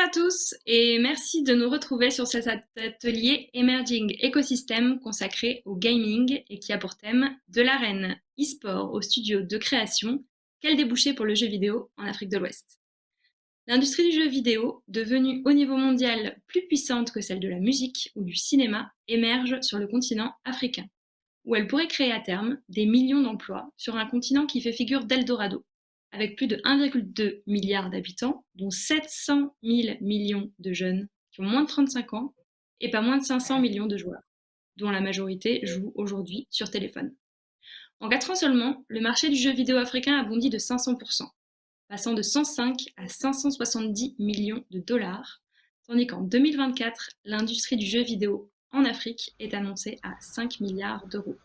à tous et merci de nous retrouver sur cet atelier Emerging Ecosystem consacré au gaming et qui a pour thème de l'arène e-sport au studio de création, quel débouché pour le jeu vidéo en Afrique de l'Ouest. L'industrie du jeu vidéo, devenue au niveau mondial plus puissante que celle de la musique ou du cinéma, émerge sur le continent africain, où elle pourrait créer à terme des millions d'emplois sur un continent qui fait figure d'Eldorado, avec plus de 1,2 milliard d'habitants, dont 700 000 millions de jeunes qui ont moins de 35 ans et pas moins de 500 millions de joueurs, dont la majorité jouent aujourd'hui sur téléphone. En 4 ans seulement, le marché du jeu vidéo africain a bondi de 500%, passant de 105 à 570 millions de dollars, tandis qu'en 2024, l'industrie du jeu vidéo en Afrique est annoncée à 5 milliards d'euros.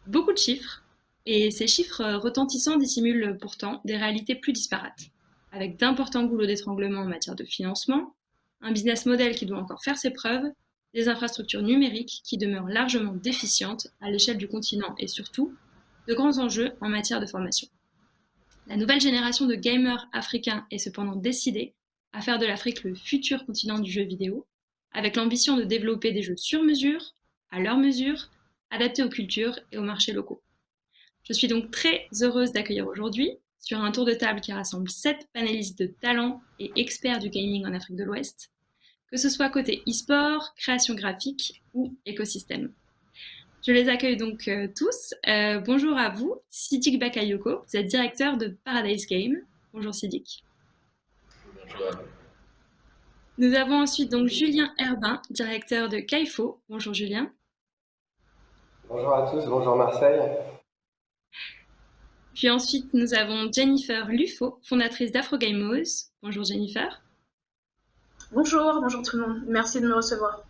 Beaucoup de chiffres, et ces chiffres retentissants dissimulent pourtant des réalités plus disparates, avec d'importants goulots d'étranglement en matière de financement, un business model qui doit encore faire ses preuves, des infrastructures numériques qui demeurent largement déficientes à l'échelle du continent et surtout, de grands enjeux en matière de formation. La nouvelle génération de gamers africains est cependant décidée à faire de l'Afrique le futur continent du jeu vidéo, avec l'ambition de développer des jeux sur mesure, à leur mesure, adaptés aux cultures et aux marchés locaux. Je suis donc très heureuse d'accueillir aujourd'hui, sur un tour de table qui rassemble 7 panélistes de talents et experts du gaming en Afrique de l'Ouest, que ce soit côté e-sport, création graphique ou écosystème. Je les accueille donc tous. Bonjour à vous, Siddiq Bakayoko, vous êtes directeur de Paradise Game. Bonjour Siddiq. Bonjour. Nous avons ensuite donc Julien Herbin, directeur de Kaifo. Bonjour Julien. Bonjour à tous, bonjour Marseille. Puis ensuite, nous avons Jennifer Lufo, fondatrice d'Afrogamers. Bonjour Jennifer. Bonjour, bonjour tout le monde. Merci de me recevoir.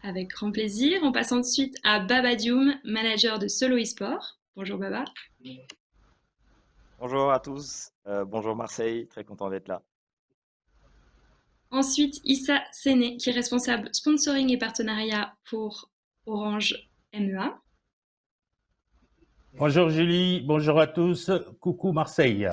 Avec grand plaisir. On passe ensuite à Baba Dioum, manager de Solo eSport. Bonjour Baba. Bonjour à tous. Bonjour Marseille, très content d'être là. Ensuite, Issa Séné, qui est responsable sponsoring et partenariat pour Orange MEA. Bonjour Julie, bonjour à tous, coucou Marseille.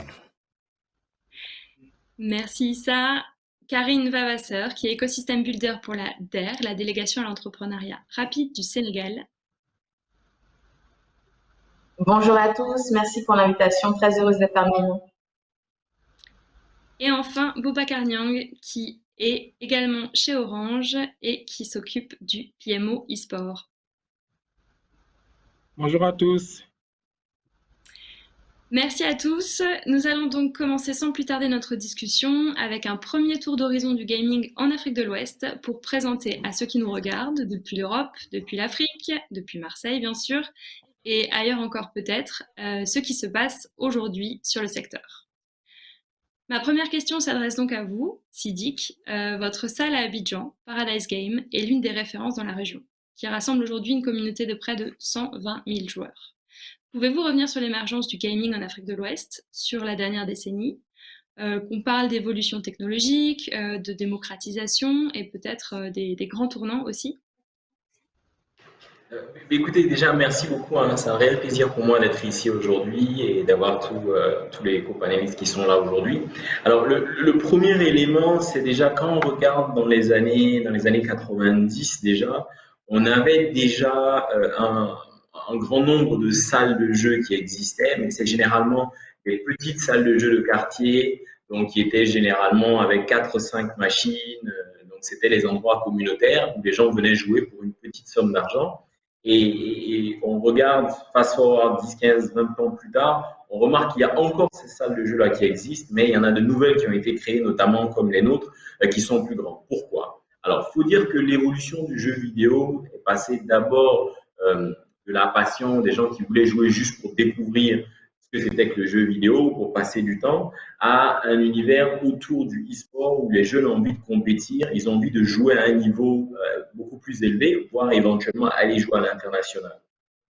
Merci Issa. Karine Vavasseur, qui est écosystème builder pour la DER, la délégation à l'entrepreneuriat rapide du Sénégal. Bonjour à tous, merci pour l'invitation, très heureuse d'être parmi vous. Et enfin, Boubacar Niang, qui est également chez Orange et qui s'occupe du PMO e-sport. Bonjour à tous. Merci à tous. Nous allons donc commencer sans plus tarder notre discussion avec un premier tour d'horizon du gaming en Afrique de l'Ouest pour présenter à ceux qui nous regardent depuis l'Europe, depuis l'Afrique, depuis Marseille bien sûr, et ailleurs encore peut-être, ce qui se passe aujourd'hui sur le secteur. Ma première question s'adresse donc à vous, Siddiq. Votre salle à Abidjan, Paradise Game, est l'une des références dans la région, qui rassemble aujourd'hui une communauté de près de 120 000 joueurs. Pouvez-vous revenir sur l'émergence du gaming en Afrique de l'Ouest sur la dernière décennie, qu'on parle d'évolution technologique, de démocratisation et peut-être des grands tournants aussi? Écoutez, déjà, merci beaucoup. C'est un réel plaisir pour moi d'être ici aujourd'hui et d'avoir tous les co-panélistes qui sont là aujourd'hui. Alors, le premier élément, c'est déjà quand on regarde dans les années 90 déjà, on avait déjà un grand nombre de salles de jeux qui existaient, mais c'est généralement des petites salles de jeux de quartier, donc qui étaient généralement avec 4 ou 5 machines. Donc, c'était les endroits communautaires où les gens venaient jouer pour une petite somme d'argent. Et on regarde, fast forward 10, 15, 20 ans plus tard, on remarque qu'il y a encore ces salles de jeux-là qui existent, mais il y en a de nouvelles qui ont été créées, notamment comme les nôtres, qui sont plus grandes. Pourquoi? Alors, il faut dire que l'évolution du jeu vidéo est passée d'abord de la passion des gens qui voulaient jouer juste pour découvrir ce que c'était que le jeu vidéo, pour passer du temps, à un univers autour du e-sport où les jeunes ont envie de compétir, ils ont envie de jouer à un niveau beaucoup plus élevé, voire éventuellement aller jouer à l'international.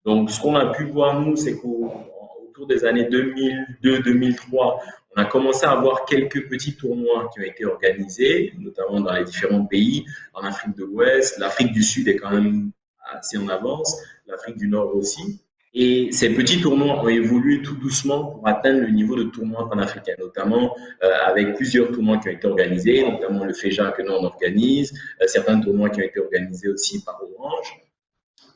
Donc, ce qu'on a pu voir, nous, c'est qu'autour des années 2002-2003, on a commencé à avoir quelques petits tournois qui ont été organisés, notamment dans les différents pays, en Afrique de l'Ouest. L'Afrique du Sud est quand même assez en avance, l'Afrique du Nord aussi. Et ces petits tournois ont évolué tout doucement pour atteindre le niveau de tournoi panafricain, notamment avec plusieurs tournois qui ont été organisés, notamment le FEJA que nous on organise, certains tournois qui ont été organisés aussi par Orange,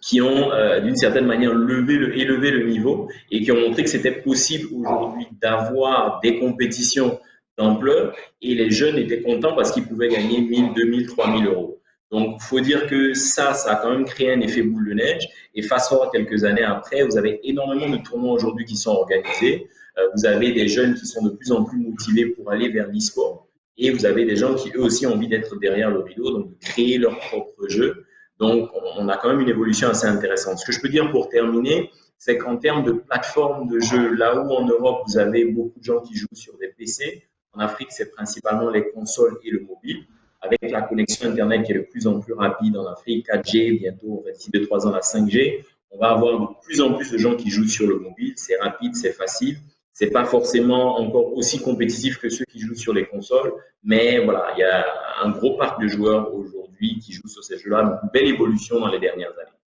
qui ont d'une certaine manière élevé le niveau et qui ont montré que c'était possible aujourd'hui d'avoir des compétitions d'ampleur et les jeunes étaient contents parce qu'ils pouvaient gagner 1000, 2000, 3000 euros. Donc, il faut dire que ça a quand même créé un effet boule de neige. Et face forward quelques années après, vous avez énormément de tournois aujourd'hui qui sont organisés. Vous avez des jeunes qui sont de plus en plus motivés pour aller vers l'e-sport. Et vous avez des gens qui, eux aussi, ont envie d'être derrière le rideau, donc de créer leur propre jeu. Donc, on a quand même une évolution assez intéressante. Ce que je peux dire pour terminer, c'est qu'en termes de plateforme de jeu, là où en Europe, vous avez beaucoup de gens qui jouent sur des PC, en Afrique, c'est principalement les consoles et le mobile. Avec la connexion Internet qui est de plus en plus rapide en Afrique, 4G, bientôt, d'ici 2-3 ans, la 5G, on va avoir de plus en plus de gens qui jouent sur le mobile. C'est rapide, c'est facile. C'est pas forcément encore aussi compétitif que ceux qui jouent sur les consoles, mais voilà, il y a un gros parc de joueurs aujourd'hui qui jouent sur ces jeux-là, une belle évolution dans les dernières années.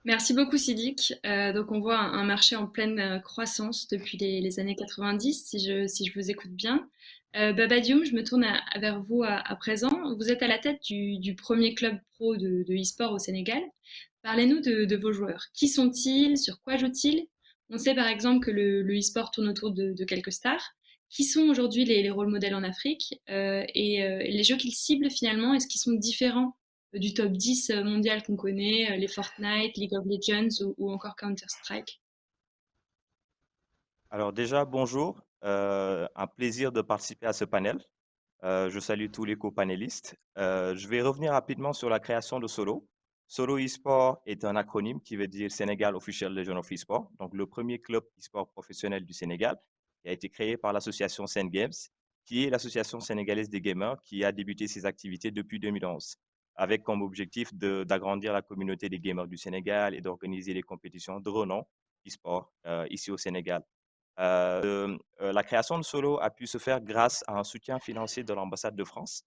Merci beaucoup Sidic. Donc on voit un marché en pleine croissance depuis les années 90, si je vous écoute bien. Baba Dioum, je me tourne vers vous à présent. Vous êtes à la tête du premier club pro de e-sport au Sénégal. Parlez-nous de vos joueurs. Qui sont-ils? Sur quoi jouent-ils? On sait par exemple que le e-sport tourne autour de quelques stars. Qui sont aujourd'hui les rôles modèles en Afrique? Les jeux qu'ils ciblent finalement, est-ce qu'ils sont différents du top 10 mondial qu'on connaît, les Fortnite, League of Legends ou encore Counter-Strike? Alors déjà, bonjour. Un plaisir de participer à ce panel. Je salue tous les co-panélistes. Je vais revenir rapidement sur la création de Solo. Solo eSport est un acronyme qui veut dire Sénégal Official Legion of eSport, donc le premier club e-sport professionnel du Sénégal, qui a été créé par l'association Sen Games, qui est l'association sénégalaise des gamers qui a débuté ses activités depuis 2011, avec comme objectif d'agrandir la communauté des gamers du Sénégal et d'organiser des compétitions de renom e-sport ici au Sénégal. La création de Solo a pu se faire grâce à un soutien financier de l'ambassade de France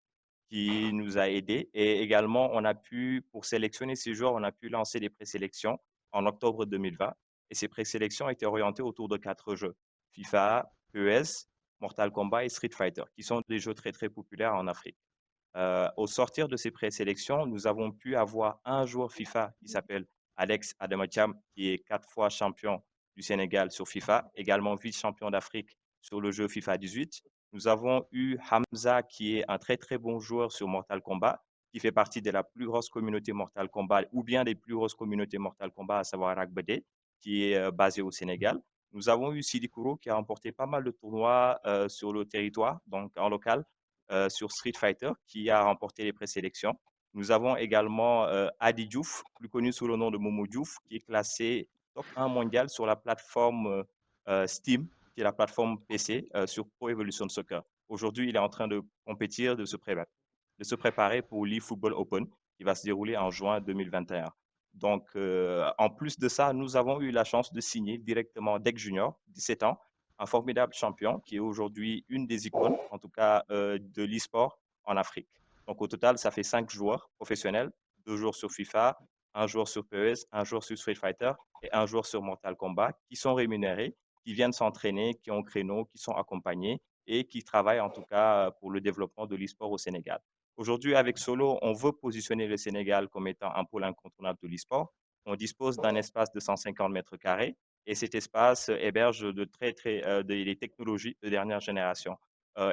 qui nous a aidés. Et également, on a pu, pour sélectionner ces joueurs, on a pu lancer des présélections en octobre 2020. Et ces présélections étaient orientées autour de 4 jeux: FIFA, PES, Mortal Kombat et Street Fighter, qui sont des jeux très, très populaires en Afrique. Au sortir de ces présélections, nous avons pu avoir un joueur FIFA qui s'appelle Alex Adamatiam, qui est 4 fois champion du Sénégal sur FIFA, également vice-champion d'Afrique sur le jeu FIFA 18. Nous avons eu Hamza, qui est un très très bon joueur sur Mortal Kombat, qui fait partie de la plus grosse communauté Mortal Kombat, ou bien des plus grosses communautés Mortal Kombat, à savoir Ragbade, qui est basée au Sénégal. Nous avons eu Sidi Kouro, qui a remporté pas mal de tournois sur le territoire, donc en local, sur Street Fighter, qui a remporté les présélections. Nous avons également Adi Diouf, plus connu sous le nom de Momo Diouf, qui est classé top 1 mondial sur la plateforme Steam, qui est la plateforme PC sur Pro Evolution Soccer. Aujourd'hui, il est en train de compétir, de se préparer pour l'eFootball Open, qui va se dérouler en juin 2021. Donc, en plus de ça, nous avons eu la chance de signer directement Deck Junior, 17 ans, un formidable champion qui est aujourd'hui une des icônes, en tout cas de l'e-sport en Afrique. Donc au total, ça fait 5 joueurs professionnels, 2 joueurs sur FIFA, un joueur sur PES, un joueur sur Street Fighter et un joueur sur Mortal Kombat, qui sont rémunérés, qui viennent s'entraîner, qui ont créneau, qui sont accompagnés et qui travaillent en tout cas pour le développement de l'e-sport au Sénégal. Aujourd'hui, avec Solo, on veut positionner le Sénégal comme étant un pôle incontournable de l'e-sport. On dispose d'un espace de 150 mètres carrés et cet espace héberge des technologies de dernière génération.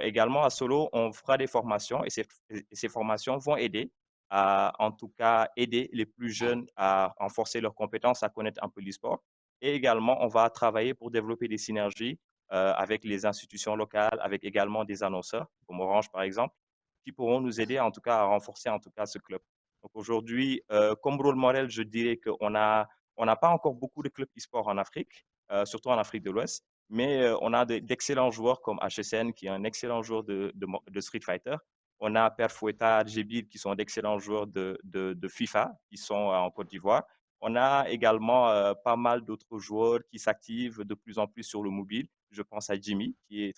Également, à Solo, on fera des formations et ces formations vont aider en tout cas, aider les plus jeunes à renforcer leurs compétences, à connaître un peu l'e-sport. Et également, on va travailler pour développer des synergies avec les institutions locales, avec également des annonceurs, comme Orange par exemple, qui pourront nous aider en tout cas à renforcer en tout cas ce club. Donc aujourd'hui, comme rôle modèle, je dirais on n'a pas encore beaucoup de clubs e-sport en Afrique, surtout en Afrique de l'Ouest, mais on a d'excellents joueurs comme HSN, qui est un excellent joueur de Street Fighter. On a Perfoueta, Djibil, qui sont d'excellents joueurs de FIFA, qui sont en Côte d'Ivoire. On a également pas mal d'autres joueurs qui s'activent de plus en plus sur le mobile. Je pense à Jimmy, qui est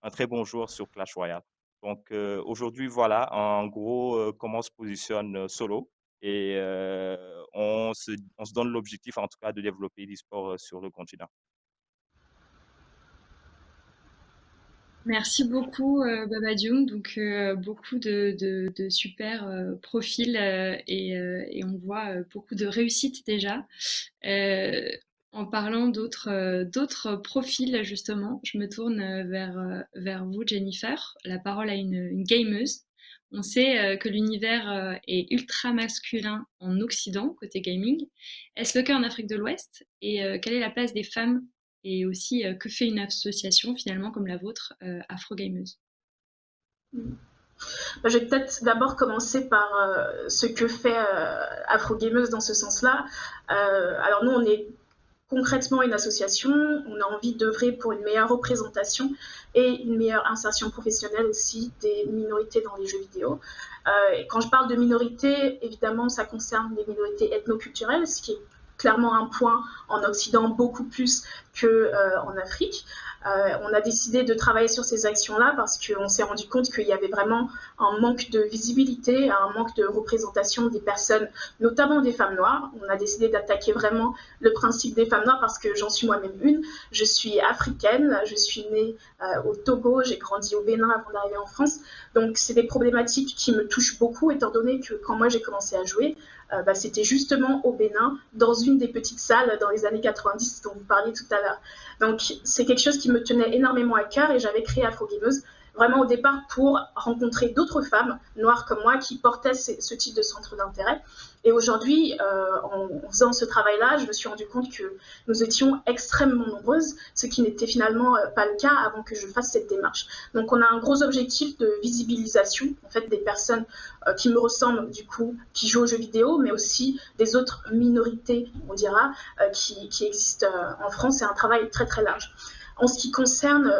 un très bon joueur sur Clash Royale. Donc aujourd'hui, voilà en gros comment se positionne Solo. et on se donne l'objectif, en tout cas, de développer l'e-sport sur le continent. Merci beaucoup, Babadioum. Donc, beaucoup de super profils et on voit beaucoup de réussite déjà. En parlant d'autres profils, justement, je me tourne vers vous, Jennifer. La parole à une gameuse. On sait que l'univers est ultra masculin en Occident, côté gaming. Est-ce le cas en Afrique de l'Ouest? Et quelle est la place des femmes et aussi, que fait une association finalement comme la vôtre, Afrogameuse? Je vais peut-être d'abord commencer par ce que fait Afrogameuse dans ce sens-là. Alors nous, on est concrètement une association, on a envie d'œuvrer pour une meilleure représentation et une meilleure insertion professionnelle aussi des minorités dans les jeux vidéo. Et quand je parle de minorités, évidemment, ça concerne les minorités ethnoculturelles, ce qui est clairement un point en Occident beaucoup plus qu'en Afrique. On a décidé de travailler sur ces actions-là parce qu'on s'est rendu compte qu'il y avait vraiment un manque de visibilité, un manque de représentation des personnes, notamment des femmes noires. On a décidé d'attaquer vraiment le principe des femmes noires parce que j'en suis moi-même une. Je suis africaine, je suis née au Togo, j'ai grandi au Bénin avant d'arriver en France. Donc c'est des problématiques qui me touchent beaucoup étant donné que quand moi j'ai commencé à jouer, c'était justement au Bénin, dans une des petites salles dans les années 90 dont vous parliez tout à l'heure. Donc c'est quelque chose qui me tenait énormément à cœur et j'avais créé Afrogameuse vraiment au départ pour rencontrer d'autres femmes noires comme moi qui portaient ce type de centre d'intérêt. Et aujourd'hui, en faisant ce travail-là, je me suis rendu compte que nous étions extrêmement nombreuses, ce qui n'était finalement pas le cas avant que je fasse cette démarche. Donc on a un gros objectif de visibilisation en fait, des personnes qui me ressemblent du coup, qui jouent aux jeux vidéo, mais aussi des autres minorités, on dira, qui existent en France. C'est un travail très très large. En ce qui concerne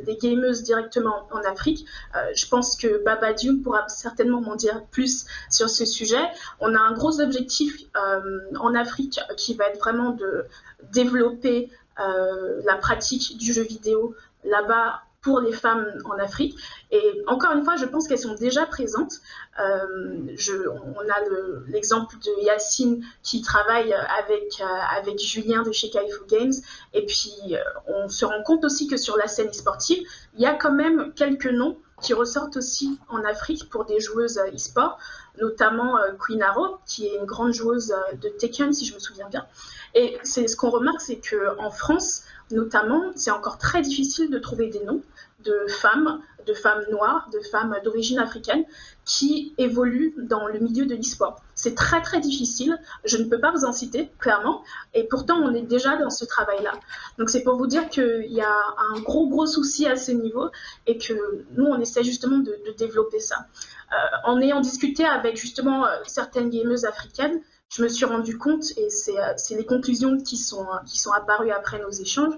les gameuses directement en Afrique, je pense que Babadioum pourra certainement m'en dire plus sur ce sujet. On a un gros objectif en Afrique qui va être vraiment de développer la pratique du jeu vidéo là-bas pour les femmes en Afrique. Et encore une fois, je pense qu'elles sont déjà présentes. On a l'exemple de Yacine qui travaille avec Julien de chez Kaifu Games. Et puis, on se rend compte aussi que sur la scène e-sportive, il y a quand même quelques noms qui ressortent aussi en Afrique pour des joueuses e-sport, notamment Queen Arrow, qui est une grande joueuse de Tekken, si je me souviens bien. Et ce qu'on remarque, c'est qu'en France, notamment, c'est encore très difficile de trouver des noms de femmes noires, de femmes d'origine africaine qui évoluent dans le milieu de l'e-sport. C'est très très difficile, je ne peux pas vous en citer clairement, et pourtant on est déjà dans ce travail-là. Donc c'est pour vous dire qu'il y a un gros souci à ce niveau et que nous on essaie justement de développer ça. En ayant discuté avec justement certaines gameuses africaines, je me suis rendu compte, et c'est les conclusions qui sont apparues après nos échanges,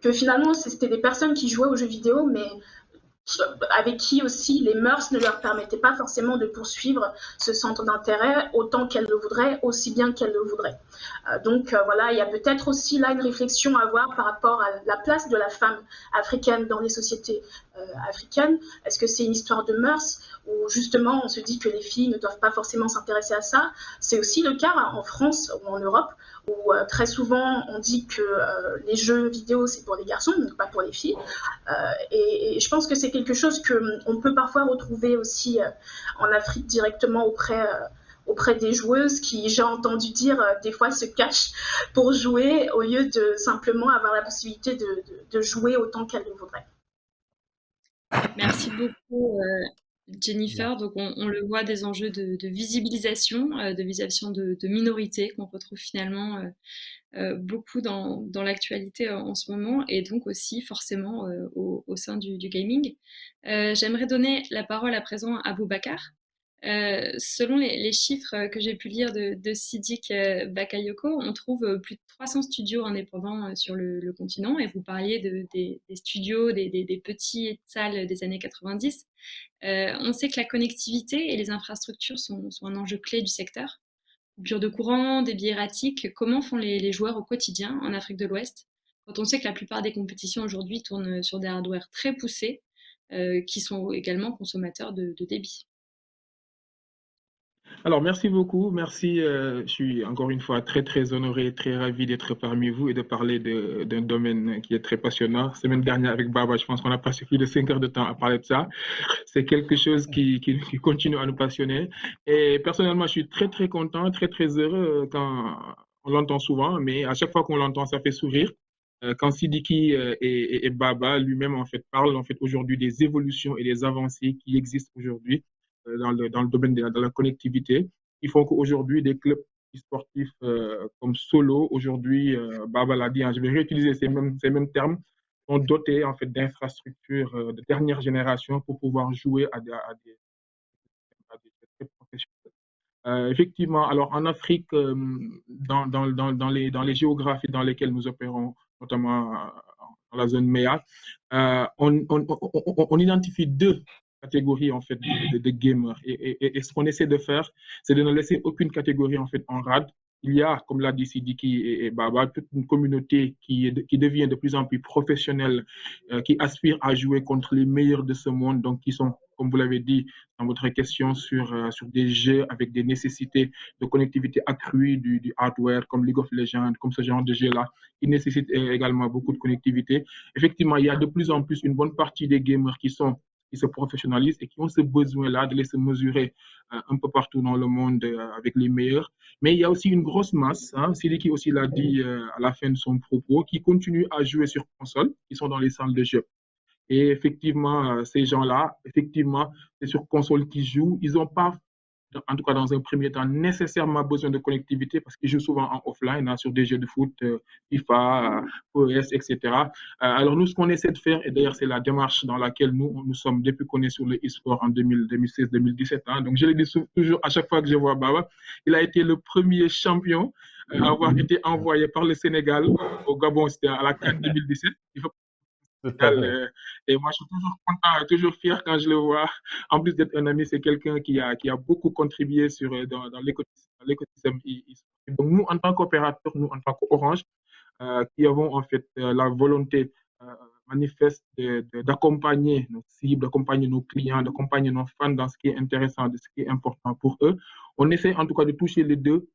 que finalement c'était des personnes qui jouaient aux jeux vidéo, mais avec qui aussi les mœurs ne leur permettaient pas forcément de poursuivre ce centre d'intérêt autant qu'elles le voudraient, aussi bien qu'elles le voudraient. Donc voilà, il y a peut-être aussi là une réflexion à avoir par rapport à la place de la femme africaine dans les sociétés africaines. Est-ce que c'est une histoire de mœurs où justement on se dit que les filles ne doivent pas forcément s'intéresser à ça? C'est aussi le cas en France ou en Europe, où très souvent on dit que les jeux vidéo c'est pour les garçons, donc pas pour les filles. Et je pense que c'est quelque chose qu'on peut parfois retrouver aussi en Afrique directement auprès des joueuses qui, j'ai entendu dire, des fois se cachent pour jouer au lieu de simplement avoir la possibilité de jouer autant qu'elles le voudraient. Merci beaucoup, Jennifer. Donc, on le voit, des enjeux de visibilisation, de minorités qu'on retrouve finalement beaucoup dans l'actualité en ce moment et donc aussi forcément au sein du gaming. J'aimerais donner la parole à présent à Boubacar. Selon les chiffres que j'ai pu lire de Siddiq Bakayoko, on trouve plus de 300 studios indépendants sur le continent et vous parliez des studios, des petites salles des années 90. On sait que la connectivité et les infrastructures sont un enjeu clé du secteur. Coupure de courant, débit erratique, comment font les joueurs au quotidien en Afrique de l'Ouest quand on sait que la plupart des compétitions aujourd'hui tournent sur des hardware très poussés qui sont également consommateurs de débit? Alors, merci beaucoup. Merci. Je suis encore une fois très, très honoré, très ravi d'être parmi vous et de parler d'un domaine qui est très passionnant. Semaine dernière, avec Baba, je pense qu'on a passé plus de 5 heures de temps à parler de ça. C'est quelque chose qui continue à nous passionner. Et personnellement, je suis très, très content, très, très heureux quand on l'entend souvent, mais à chaque fois qu'on l'entend, ça fait sourire. Quand Sidiki et Baba lui-même en fait parlent en fait aujourd'hui des évolutions et des avancées qui existent aujourd'hui dans le domaine de la connectivité, ils font qu'aujourd'hui des clubs sportifs comme Solo, aujourd'hui, Baba l'a dit, hein, je vais réutiliser ces mêmes termes, sont dotés en fait d'infrastructures de dernière génération pour pouvoir jouer à des clubs professionnels. Effectivement, alors en Afrique, dans les géographies dans lesquelles nous opérons, notamment dans la zone MEA, on identifie deux catégories en fait de gamers. Et ce qu'on essaie de faire, c'est de ne laisser aucune catégorie en fait en rade. Il y a, comme l'a dit Sidiki et Baba, toute une communauté qui devient de plus en plus professionnelle, qui aspire à jouer contre les meilleurs de ce monde, donc qui sont, comme vous l'avez dit, dans votre question sur des jeux avec des nécessités de connectivité accrue du hardware comme League of Legends, comme ce genre de jeu-là, qui nécessite également beaucoup de connectivité. Effectivement, il y a de plus en plus une bonne partie des gamers qui se professionnalisent et qui ont ce besoin-là de se mesurer un peu partout dans le monde avec les meilleurs. Mais il y a aussi une grosse masse, hein, Sidi aussi l'a dit à la fin de son propos, qui continue à jouer sur console, qui sont dans les salles de jeu. Et effectivement, ces gens-là, effectivement, c'est sur console qu'ils jouent. Ils n'ont pas, en tout cas dans un premier temps, nécessairement besoin de connectivité parce qu'ils jouent souvent en offline, hein, sur des jeux de foot, FIFA, PES, etc. Alors nous, ce qu'on essaie de faire, et d'ailleurs c'est la démarche dans laquelle nous sommes depuis qu'on est sur le e-sport en 2016-2017. Hein. Donc je le dis toujours à chaque fois que je vois Baba, il a été le premier champion à avoir été envoyé par le Sénégal au Gabon, c'était à la CAN 2017. Il faut Tout à fait. et moi, je suis toujours content, toujours fier quand je le vois. En plus d'être un ami, c'est quelqu'un qui a beaucoup contribué dans l'écosystème e-sport. Donc, nous, en tant qu'opérateurs, nous, en tant qu'Orange, qui avons en fait la volonté euh, manifeste d'accompagner nos cibles, d'accompagner nos clients, d'accompagner nos fans dans ce qui est intéressant, de ce qui est important pour eux. On essaie en tout cas de toucher les deux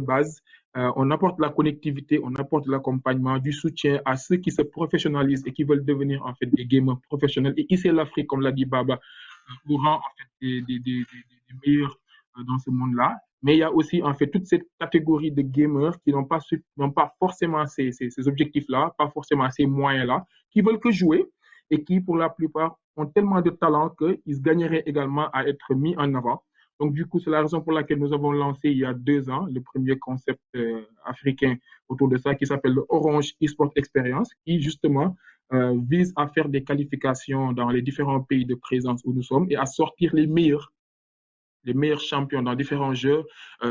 bases. On apporte la connectivité, on apporte l'accompagnement, du soutien à ceux qui se professionnalisent et qui veulent devenir en fait des gamers professionnels. Et ici, l'Afrique, comme l'a dit Baba, au rang en fait, des meilleurs dans ce monde-là. Mais il y a aussi en fait toute cette catégorie de gamers qui n'ont pas forcément ces objectifs-là, pas forcément ces moyens-là, qui veulent que jouer et qui, pour la plupart, ont tellement de talent qu'ils gagneraient également à être mis en avant. Donc, du coup, c'est la raison pour laquelle nous avons lancé il y a 2 ans le premier concept africain autour de ça qui s'appelle le Orange eSport Experience, qui justement vise à faire des qualifications dans les différents pays de présence où nous sommes et à sortir les meilleurs champions dans différents jeux,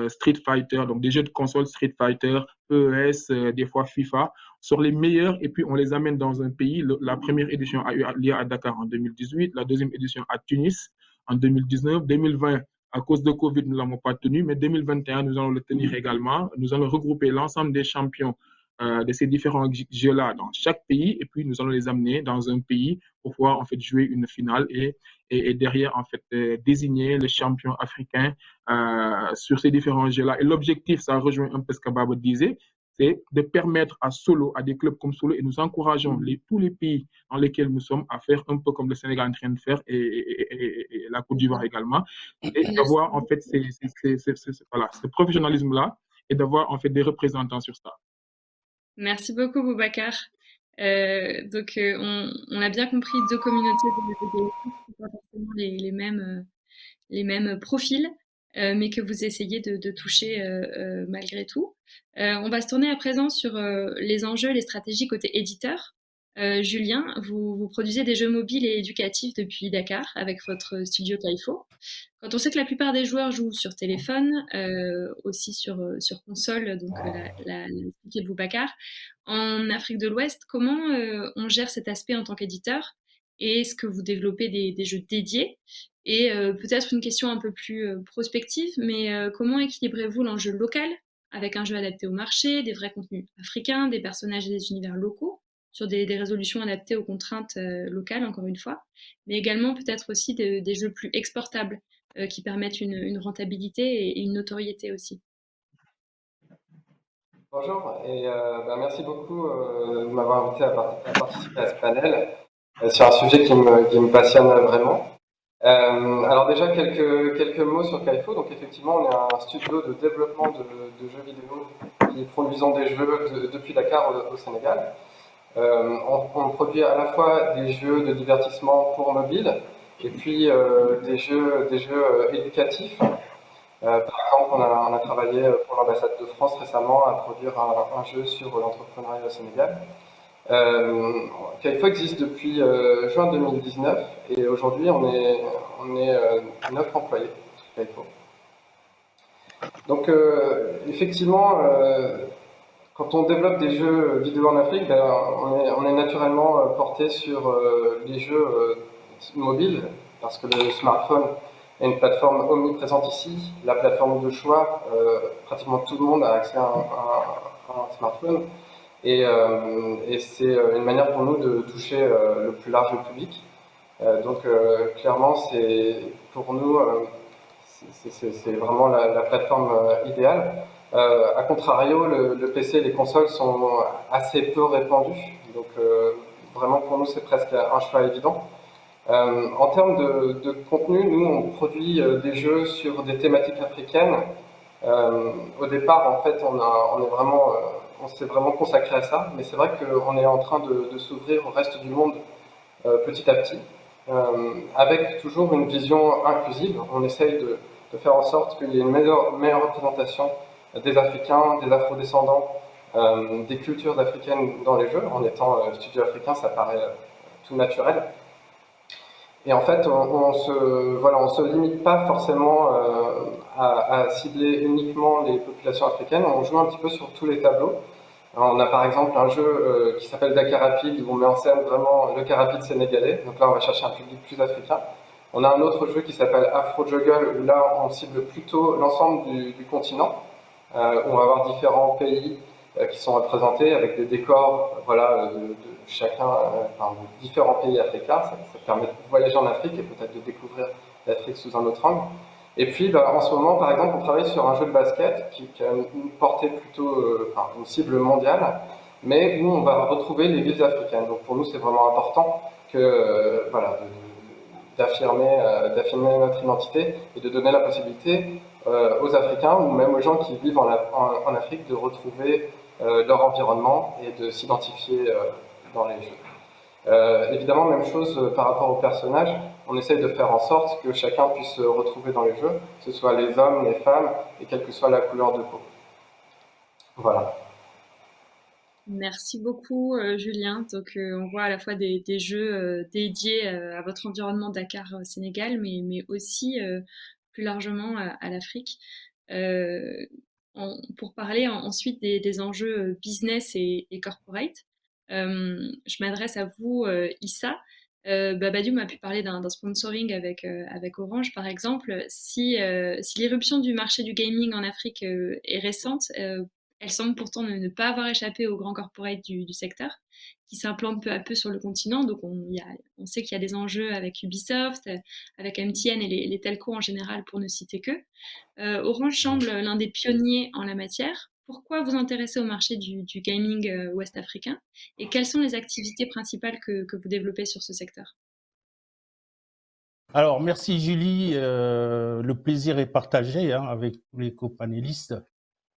Street Fighter, donc des jeux de console Street Fighter, PES, des fois FIFA, sur les meilleurs et puis on les amène dans un pays. La première édition a eu lieu à Dakar en 2018, la deuxième édition à Tunis en 2019, 2020. À cause de Covid, nous ne l'avons pas tenu, mais 2021, nous allons le tenir également. Nous allons regrouper l'ensemble des champions de ces différents jeux-là dans chaque pays et puis nous allons les amener dans un pays pour pouvoir en fait jouer une finale et derrière en fait désigner le champion africain sur ces différents jeux-là. Et l'objectif, ça rejoint un peu ce que Baba disait, c'est de permettre à Solo, à des clubs comme Solo, et nous encourageons tous les pays dans lesquels nous sommes à faire un peu comme le Sénégal est en train de faire et la Côte d'Ivoire également, et d'avoir en fait ce professionnalisme-là et d'avoir en fait des représentants sur ça. Merci beaucoup, Boubacar. Donc, on a bien compris deux communautés de pas forcément les mêmes profils, mais que vous essayez de toucher malgré tout. On va se tourner à présent sur les enjeux, les stratégies côté éditeur. Julien, vous produisez des jeux mobiles et éducatifs depuis Dakar avec votre studio Kaifo. Quand on sait que la plupart des joueurs jouent sur téléphone, aussi sur console, donc l'a expliqué Boubacar, en Afrique de l'Ouest, comment on gère cet aspect en tant qu'éditeur? Et est-ce que vous développez des jeux dédiés? Et peut-être une question un peu plus prospective, mais comment équilibrez-vous l'enjeu local avec un jeu adapté au marché, des vrais contenus africains, des personnages et des univers locaux, sur des résolutions adaptées aux contraintes locales, encore une fois, mais également peut-être aussi des jeux plus exportables, qui permettent une rentabilité et une notoriété aussi. Bonjour et merci beaucoup de m'avoir invité à participer à ce panel sur un sujet qui me passionne vraiment. Alors déjà quelques mots sur Kaifo. Donc effectivement on est un studio de développement de jeux vidéo qui produisons des jeux depuis Dakar au Sénégal. On produit à la fois des jeux de divertissement pour mobile et puis des jeux éducatifs. Par exemple, on a travaillé pour l'ambassade de France récemment à produire un jeu sur l'entrepreneuriat au Sénégal. Kaifo existe depuis juin 2019 et aujourd'hui on est 9 employés sur Kaifo. Donc effectivement, quand on développe des jeux vidéo en Afrique, on est naturellement porté sur les jeux mobiles parce que le smartphone est une plateforme omniprésente ici, la plateforme de choix. Pratiquement tout le monde a accès à un smartphone. Et c'est une manière pour nous de toucher le plus large public. Donc clairement, pour nous, c'est vraiment la plateforme idéale. A contrario, le PC et les consoles sont assez peu répandus. Donc vraiment pour nous, c'est presque un choix évident. En termes de contenu, nous, on produit des jeux sur des thématiques africaines. Au départ, en fait, on s'est vraiment consacré à ça, mais c'est vrai qu'on est en train de s'ouvrir au reste du monde petit à petit, avec toujours une vision inclusive. On essaye de faire en sorte qu'il y ait une meilleure représentation des Africains, des Afro-descendants, des cultures africaines dans les jeux. En étant studio africain, ça paraît tout naturel. Et en fait, on se limite pas forcément à cibler uniquement les populations africaines, on joue un petit peu sur tous les tableaux. Alors, on a par exemple un jeu qui s'appelle Dakar Rapide, où on met en scène vraiment le car rapide sénégalais, donc là on va chercher un public plus africain. On a un autre jeu qui s'appelle Afro Juggle, où là on cible plutôt l'ensemble du continent, où on va avoir différents pays qui sont représentés avec des décors de chacun, de différents pays africains. Ça permet de voyager en Afrique et peut-être de découvrir l'Afrique sous un autre angle. Et puis en ce moment, par exemple, on travaille sur un jeu de basket qui a une portée plutôt, une cible mondiale, mais où on va retrouver les villes africaines. Donc pour nous, c'est vraiment important d'affirmer notre identité et de donner la possibilité aux Africains ou même aux gens qui vivent en Afrique de retrouver leur environnement et de s'identifier dans les jeux. Évidemment, même chose par rapport aux personnages, on essaye de faire en sorte que chacun puisse se retrouver dans les jeux, que ce soit les hommes, les femmes, et quelle que soit la couleur de peau. Voilà. Merci beaucoup, Julien. Donc, on voit à la fois des jeux dédiés à votre environnement Dakar, Sénégal, mais aussi plus largement à l'Afrique. Pour parler ensuite des enjeux business et corporate, je m'adresse à vous, Issa. Badiou m'a pu parler d'un sponsoring avec Orange, par exemple. Si l'irruption du marché du gaming en Afrique est récente, elle semble pourtant ne pas avoir échappé aux grands corporates du secteur, qui s'implantent peu à peu sur le continent. Donc on sait qu'il y a des enjeux avec Ubisoft, avec MTN et les telcos en général, pour ne citer que. Orange semble l'un des pionniers en la matière. Pourquoi vous intéresser au marché du gaming ouest-africain et quelles sont les activités principales que vous développez sur ce secteur? Alors, merci Julie. Le plaisir est partagé avec tous les copanélistes.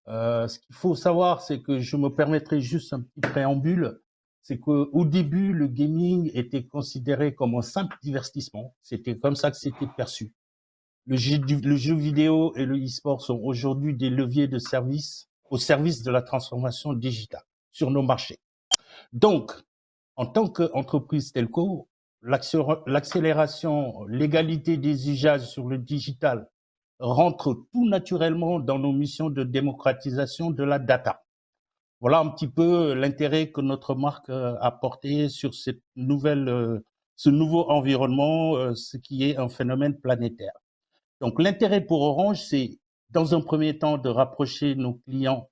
Ce qu'il faut savoir, c'est que je me permettrai juste un petit préambule. C'est qu'au début, le gaming était considéré comme un simple divertissement. C'était comme ça que c'était perçu. Le jeu vidéo et le e-sport sont aujourd'hui des leviers de service au service de la transformation digitale sur nos marchés. Donc, en tant qu'entreprise telco, l'accélération, l'égalité des usages sur le digital rentre tout naturellement dans nos missions de démocratisation de la data. Voilà un petit peu l'intérêt que notre marque a porté sur ce nouveau environnement, ce qui est un phénomène planétaire. Donc l'intérêt pour Orange, c'est dans un premier temps de rapprocher nos clients,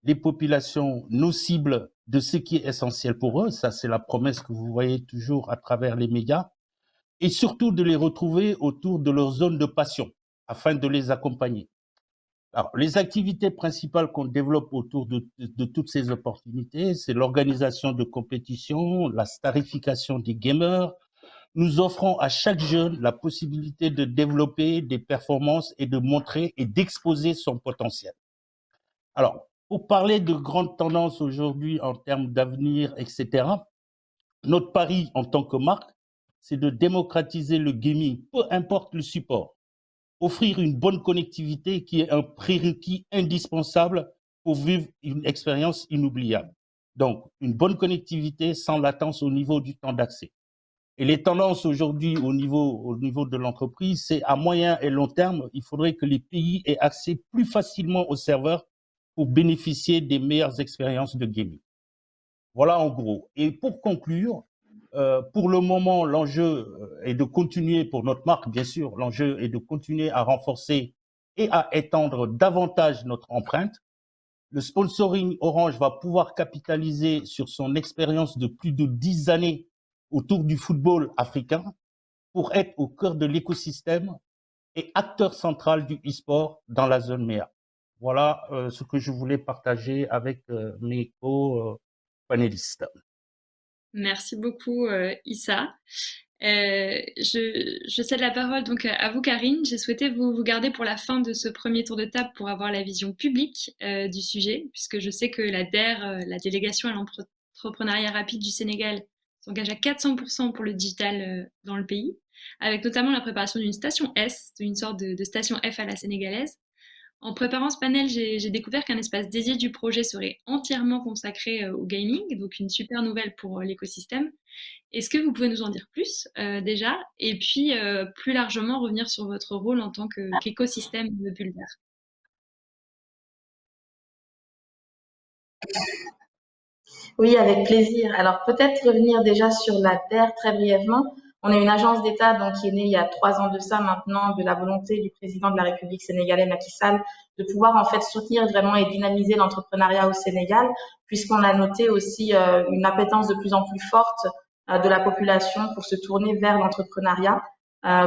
les populations, nos cibles de ce qui est essentiel pour eux. Ça, c'est la promesse que vous voyez toujours à travers les médias. et surtout de les retrouver autour de leur zone de passion afin de les accompagner. Alors, les activités principales qu'on développe autour de toutes ces opportunités, c'est l'organisation de compétitions, la starification des gamers. Nous offrons à chaque jeune la possibilité de développer des performances et de montrer et d'exposer son potentiel. Alors, pour parler de grandes tendances aujourd'hui en termes d'avenir, etc., notre pari en tant que marque, c'est de démocratiser le gaming, peu importe le support. Offrir une bonne connectivité qui est un prérequis indispensable pour vivre une expérience inoubliable. Donc, une bonne connectivité sans latence au niveau du temps d'accès. Et les tendances aujourd'hui au niveau de l'entreprise, c'est à moyen et long terme, il faudrait que les pays aient accès plus facilement aux serveurs pour bénéficier des meilleures expériences de gaming. Voilà en gros. Et pour conclure, pour le moment, l'enjeu est de continuer, pour notre marque bien sûr, l'enjeu est de continuer à renforcer et à étendre davantage notre empreinte. Le sponsoring Orange va pouvoir capitaliser sur son expérience de plus de 10 années autour du football africain pour être au cœur de l'écosystème et acteur central du e-sport dans la zone MEA. Voilà ce que je voulais partager avec mes co-panélistes. Merci beaucoup, Issa. Je cède la parole donc à vous, Karine. J'ai souhaité vous garder pour la fin de ce premier tour de table pour avoir la vision publique du sujet, puisque je sais que la DER, la délégation à l'entrepreneuriat rapide du Sénégal, s'engage à 400% pour le digital dans le pays, avec notamment la préparation d'une station S, une sorte de station F à la sénégalaise. En préparant ce panel, j'ai découvert qu'un espace dédié du projet serait entièrement consacré au gaming, donc une super nouvelle pour l'écosystème. Est-ce que vous pouvez nous en dire plus déjà? Et puis, plus largement, revenir sur votre rôle en tant qu'écosystème de Bulber. Oui, avec plaisir. Alors peut-être revenir déjà sur la DER très brièvement. On est une agence d'État donc qui est née il y a 3 ans de ça maintenant, de la volonté du président de la République sénégalaise Macky Sall de pouvoir en fait soutenir vraiment et dynamiser l'entrepreneuriat au Sénégal, puisqu'on a noté aussi une appétence de plus en plus forte de la population pour se tourner vers l'entrepreneuriat.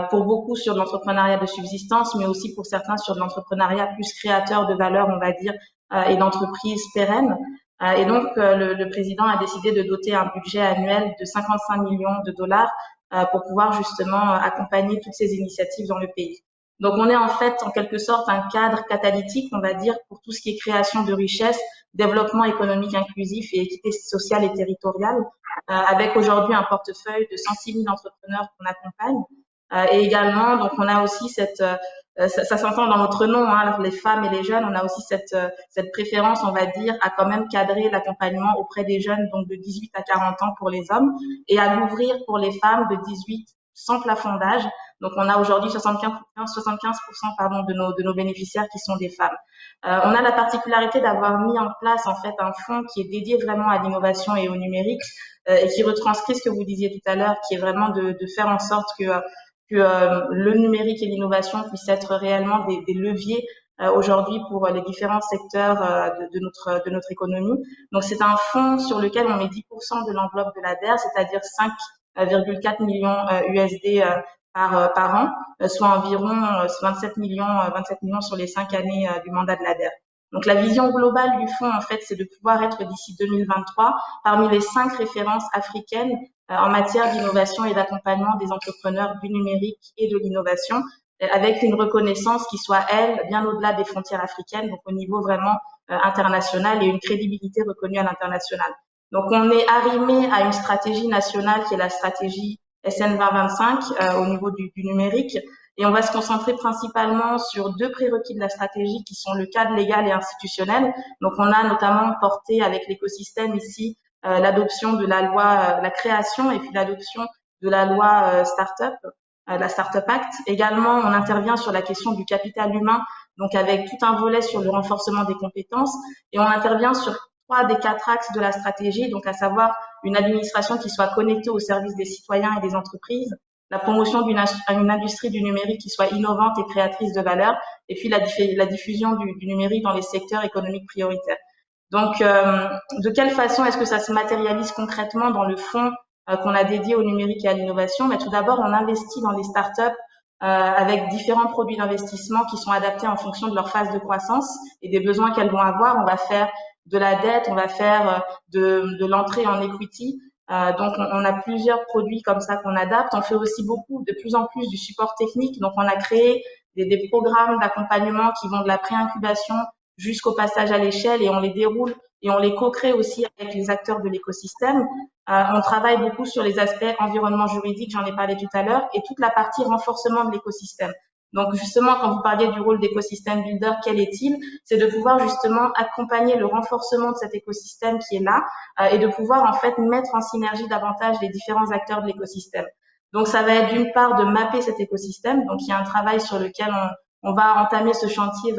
Pour beaucoup sur de l'entrepreneuriat de subsistance, mais aussi pour certains sur de l'entrepreneuriat plus créateur de valeur, on va dire, et d'entreprises pérennes. Et donc, le président a décidé de doter un budget annuel de 55 millions de dollars pour pouvoir justement accompagner toutes ces initiatives dans le pays. Donc, on est en fait, en quelque sorte, un cadre catalytique, on va dire, pour tout ce qui est création de richesse, développement économique inclusif et équité sociale et territoriale, avec aujourd'hui un portefeuille de 106 000 entrepreneurs qu'on accompagne. Et également, donc, on a aussi ça s'entend dans notre nom, hein, les femmes et les jeunes, on a aussi cette préférence, on va dire, à quand même cadrer l'accompagnement auprès des jeunes, donc de 18 à 40 ans pour les hommes, et à l'ouvrir pour les femmes de 18 sans plafond d'âge. Donc, on a aujourd'hui 75% pardon, de nos bénéficiaires qui sont des femmes. On a la particularité d'avoir mis en place, en fait, un fonds qui est dédié vraiment à l'innovation et au numérique, et qui retranscrit ce que vous disiez tout à l'heure, qui est vraiment de faire en sorte que le numérique et l'innovation puissent être réellement des leviers aujourd'hui pour les différents secteurs de notre économie. Donc, c'est un fonds sur lequel on met 10% de l'enveloppe de la DER, c'est-à-dire 5,4 millions USD par an, soit environ 27 millions sur les 5 années du mandat de la DER. Donc, la vision globale du fonds, en fait, c'est de pouvoir être d'ici 2023 parmi les 5 références africaines en matière d'innovation et d'accompagnement des entrepreneurs du numérique et de l'innovation, avec une reconnaissance qui soit, elle, bien au-delà des frontières africaines, donc au niveau vraiment international et une crédibilité reconnue à l'international. Donc, on est arrimé à une stratégie nationale qui est la stratégie SN 2025 au niveau du numérique. Et on va se concentrer principalement sur 2 prérequis de la stratégie qui sont le cadre légal et institutionnel. Donc, on a notamment porté avec l'écosystème ici l'adoption de la loi, la création et puis l'adoption de la loi Startup, la Startup Act. Également, on intervient sur la question du capital humain, donc avec tout un volet sur le renforcement des compétences. Et on intervient sur 3 des 4 axes de la stratégie, donc à savoir une administration qui soit connectée au service des citoyens et des entreprises, la promotion d'une industrie du numérique qui soit innovante et créatrice de valeur, et puis la diffusion du numérique dans les secteurs économiques prioritaires. Donc, de quelle façon est-ce que ça se matérialise concrètement dans le fonds qu'on a dédié au numérique et à l'innovation. Mais tout d'abord, on investit dans les startups avec différents produits d'investissement qui sont adaptés en fonction de leur phase de croissance et des besoins qu'elles vont avoir. On va faire de la dette, on va faire de l'entrée en equity. Donc, on a plusieurs produits comme ça qu'on adapte. On fait aussi beaucoup, de plus en plus, du support technique. Donc, on a créé des programmes d'accompagnement qui vont de la pré-incubation jusqu'au passage à l'échelle et on les déroule et on les co-crée aussi avec les acteurs de l'écosystème. On travaille beaucoup sur les aspects environnement juridique, j'en ai parlé tout à l'heure, et toute la partie renforcement de l'écosystème. Donc justement, quand vous parliez du rôle d'écosystème builder, quel est-il? C'est de pouvoir justement accompagner le renforcement de cet écosystème qui est là et de pouvoir en fait mettre en synergie davantage les différents acteurs de l'écosystème. Donc ça va être d'une part de mapper cet écosystème, donc il y a un travail sur lequel on va entamer ce chantier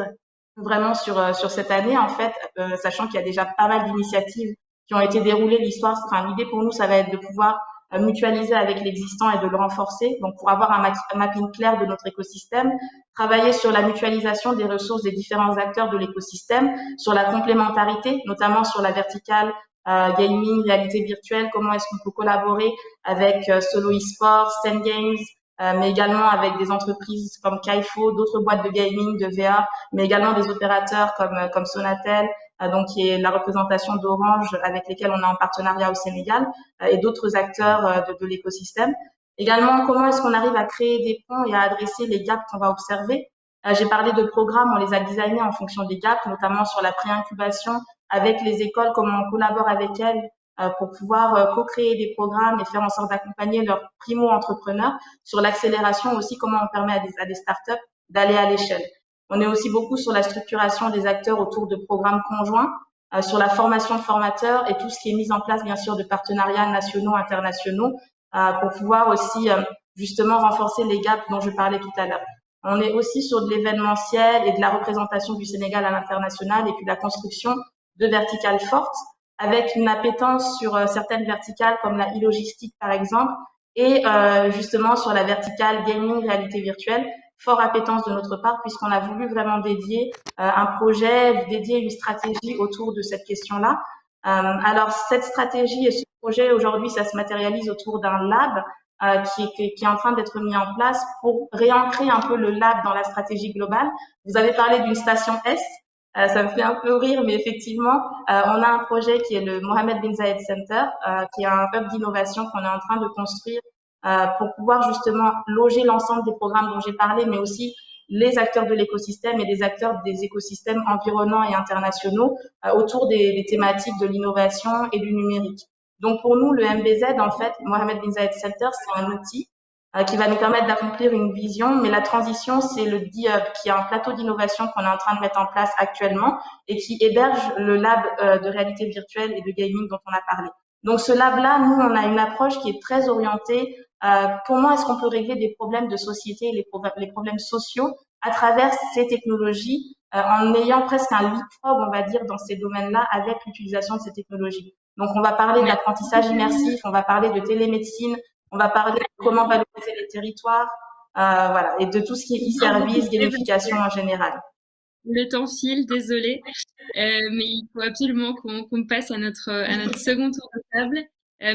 vraiment sur cette année en fait, sachant qu'il y a déjà pas mal d'initiatives qui ont été déroulées. L'idée pour nous, ça va être de pouvoir mutualiser avec l'existant et de le renforcer. Donc, pour avoir un mapping clair de notre écosystème, travailler sur la mutualisation des ressources des différents acteurs de l'écosystème, sur la complémentarité, notamment sur la verticale gaming, réalité virtuelle, comment est-ce qu'on peut collaborer avec Solo eSports, Sten Games, mais également avec des entreprises comme Kaifo, d'autres boîtes de gaming, de VA, mais également des opérateurs comme Sonatel, donc qui est la représentation d'Orange avec lesquels on est en partenariat au Sénégal, et d'autres acteurs de l'écosystème. Également, comment est-ce qu'on arrive à créer des ponts et à adresser les gaps qu'on va observer. J'ai parlé de programmes, on les a designés en fonction des gaps, notamment sur la pré-incubation avec les écoles, comment on collabore avec elles pour pouvoir co-créer des programmes et faire en sorte d'accompagner leurs primo-entrepreneurs. Sur l'accélération aussi, comment on permet à des startups d'aller à l'échelle. On est aussi beaucoup sur la structuration des acteurs autour de programmes conjoints, sur la formation de formateurs et tout ce qui est mis en place, bien sûr, de partenariats nationaux, internationaux, pour pouvoir aussi justement renforcer les gaps dont je parlais tout à l'heure. On est aussi sur de l'événementiel et de la représentation du Sénégal à l'international et puis la construction de verticales fortes avec une appétence sur certaines verticales comme la e-logistique par exemple et justement sur la verticale gaming, réalité virtuelle, fort appétence de notre part puisqu'on a voulu vraiment dédier un projet, dédier une stratégie autour de cette question-là. Alors cette stratégie et ce projet aujourd'hui, ça se matérialise autour d'un lab qui est en train d'être mis en place pour réancrer un peu le lab dans la stratégie globale. Vous avez parlé d'une station S. Ça me fait un peu rire, mais effectivement, on a un projet qui est le Mohamed bin Zayed Center, qui est un hub d'innovation qu'on est en train de construire pour pouvoir justement loger l'ensemble des programmes dont j'ai parlé, mais aussi les acteurs de l'écosystème et des acteurs des écosystèmes environnants et internationaux autour des thématiques de l'innovation et du numérique. Donc pour nous, le MBZ, en fait, Mohamed bin Zayed Center, c'est un outil qui va nous permettre d'accomplir une vision, mais la transition, c'est le DIUB, qui est un plateau d'innovation qu'on est en train de mettre en place actuellement et qui héberge le lab de réalité virtuelle et de gaming dont on a parlé. Donc ce lab-là, nous, on a une approche qui est très orientée comment est-ce qu'on peut régler des problèmes de société, les problèmes sociaux à travers ces technologies, en ayant presque un leapfrog, on va dire, dans ces domaines-là avec l'utilisation de ces technologies. Donc on va parler d'apprentissage immersif, on va parler de télémédecine, on va parler de comment valoriser les territoires, voilà, et de tout ce qui est e-service, gamification en général. Le temps file, désolé, mais il faut absolument qu'on passe à notre second tour de table.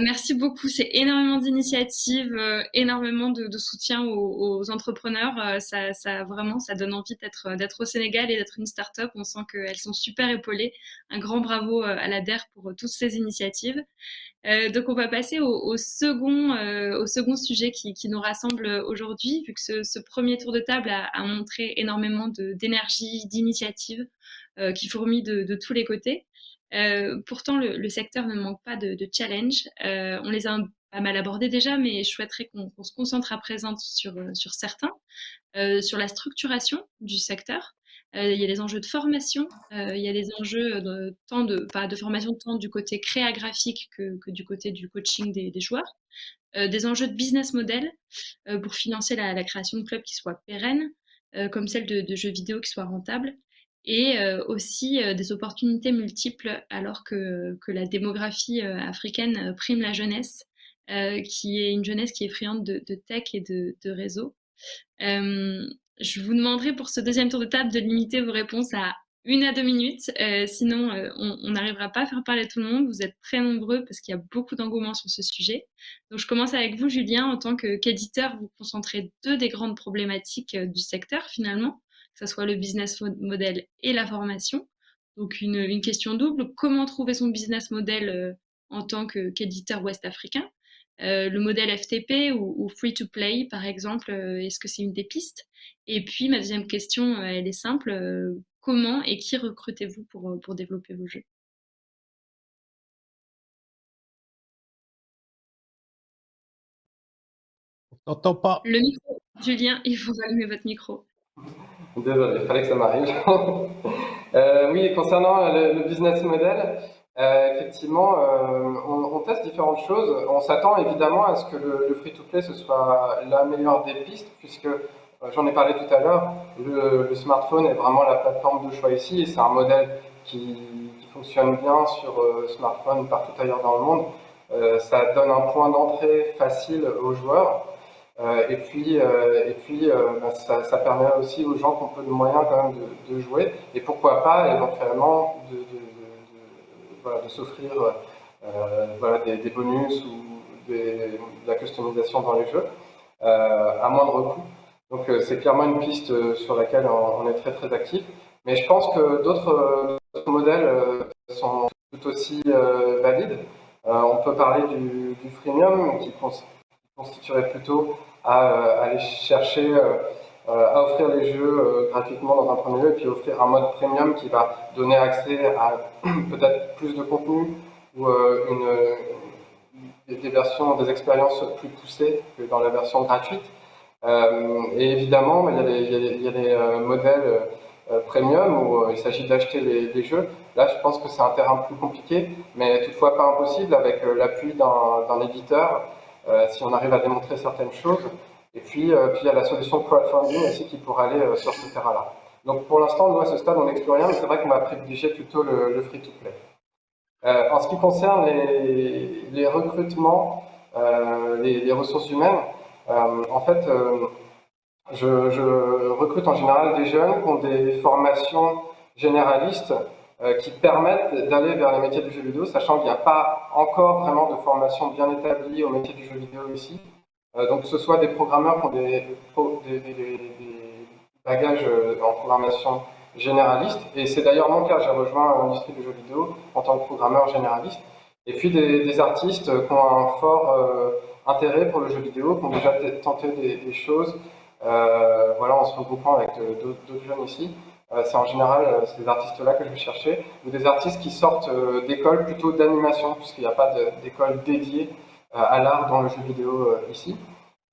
Merci beaucoup, c'est énormément d'initiatives, énormément de soutien aux entrepreneurs. Ça vraiment, ça donne envie d'être au Sénégal et d'être une start-up. On sent qu'elles sont super épaulées. Un grand bravo à la DER pour toutes ces initiatives. Donc on va passer au second sujet qui nous rassemble aujourd'hui, vu que ce premier tour de table a montré énormément d'énergie, d'initiatives qui fourmillent de tous les côtés. Pourtant, le secteur ne manque pas de challenge. On les a pas mal abordés déjà, mais je souhaiterais qu'on se concentre à présent sur certains, sur la structuration du secteur. Il y a les enjeux de formation, il y a les enjeux de formation tant du côté créa graphique que du côté du coaching des joueurs. Des enjeux de business model pour financer la création de clubs qui soient pérennes, comme celle de jeux vidéo qui soient rentables. Et aussi des opportunités multiples alors que la démographie africaine prime la jeunesse, qui est une jeunesse qui est friande de tech et de réseaux. Je vous demanderai pour ce deuxième tour de table de limiter vos réponses à 1 à 2 minutes, sinon on n'arrivera pas à faire parler tout le monde. Vous êtes très nombreux parce qu'il y a beaucoup d'engouement sur ce sujet. Donc je commence avec vous, Julien, en tant qu'éditeur, vous concentrez deux des grandes problématiques du secteur finalement, que ce soit le business model et la formation. Donc une question double, comment trouver son business model en tant qu'éditeur ouest-africain? Le modèle FTP ou free to play, par exemple, est-ce que c'est une des pistes? Et puis ma deuxième question, elle est simple, comment et qui recrutez-vous pour développer vos jeux? On t'entend pas. Le micro, Julien, il faut allumer votre micro. Désolé, il fallait que ça m'arrive. Oui, concernant le business model, effectivement, on teste différentes choses. On s'attend évidemment à ce que le free-to-play ce soit la meilleure des pistes, puisque j'en ai parlé tout à l'heure, le smartphone est vraiment la plateforme de choix ici, et c'est un modèle qui fonctionne bien sur smartphone partout ailleurs dans le monde. Ça donne un point d'entrée facile aux joueurs. Bah, ça permet aussi aux gens qui ont peu de moyens quand même de jouer, et pourquoi pas éventuellement voilà, de s'offrir voilà, des bonus ou de la customisation dans les jeux à moindre coût. Donc c'est clairement une piste sur laquelle on est très très actif. Mais je pense que d'autres modèles sont tout aussi valides. On peut parler du freemium qui constituerait plutôt à aller chercher, à offrir les jeux gratuitement dans un premier lieu, et puis offrir un mode premium qui va donner accès à peut-être plus de contenu ou des versions, des expériences plus poussées que dans la version gratuite. Et évidemment, il y a les modèles premium où il s'agit d'acheter les jeux. Là, je pense que c'est un terrain plus compliqué, mais toutefois pas impossible avec l'appui d'un éditeur, si on arrive à démontrer certaines choses. Et puis il y a la solution crowdfunding aussi qui pourrait aller sur ce terrain-là. Donc pour l'instant, nous à ce stade, on n'explore rien, mais c'est vrai qu'on va privilégier plutôt le free-to-play. En ce qui concerne les recrutements, les ressources humaines, en fait, je recrute en général des jeunes qui ont des formations généralistes qui permettent d'aller vers les métiers du jeu vidéo, sachant qu'il n'y a pas encore vraiment de formation bien établie au métier du jeu vidéo ici. Donc que ce soit des programmeurs qui ont des bagages en programmation généraliste, et c'est d'ailleurs mon cas, j'ai rejoint l'industrie du jeu vidéo en tant que programmeur généraliste, et puis des artistes qui ont un fort intérêt pour le jeu vidéo, qui ont déjà tenté des choses, voilà, en se regroupant avec d'autres jeunes ici. C'est en général ces artistes-là que je vais chercher, ou des artistes qui sortent d'écoles plutôt d'animation, puisqu'il n'y a pas d'école dédiée à l'art dans le jeu vidéo ici.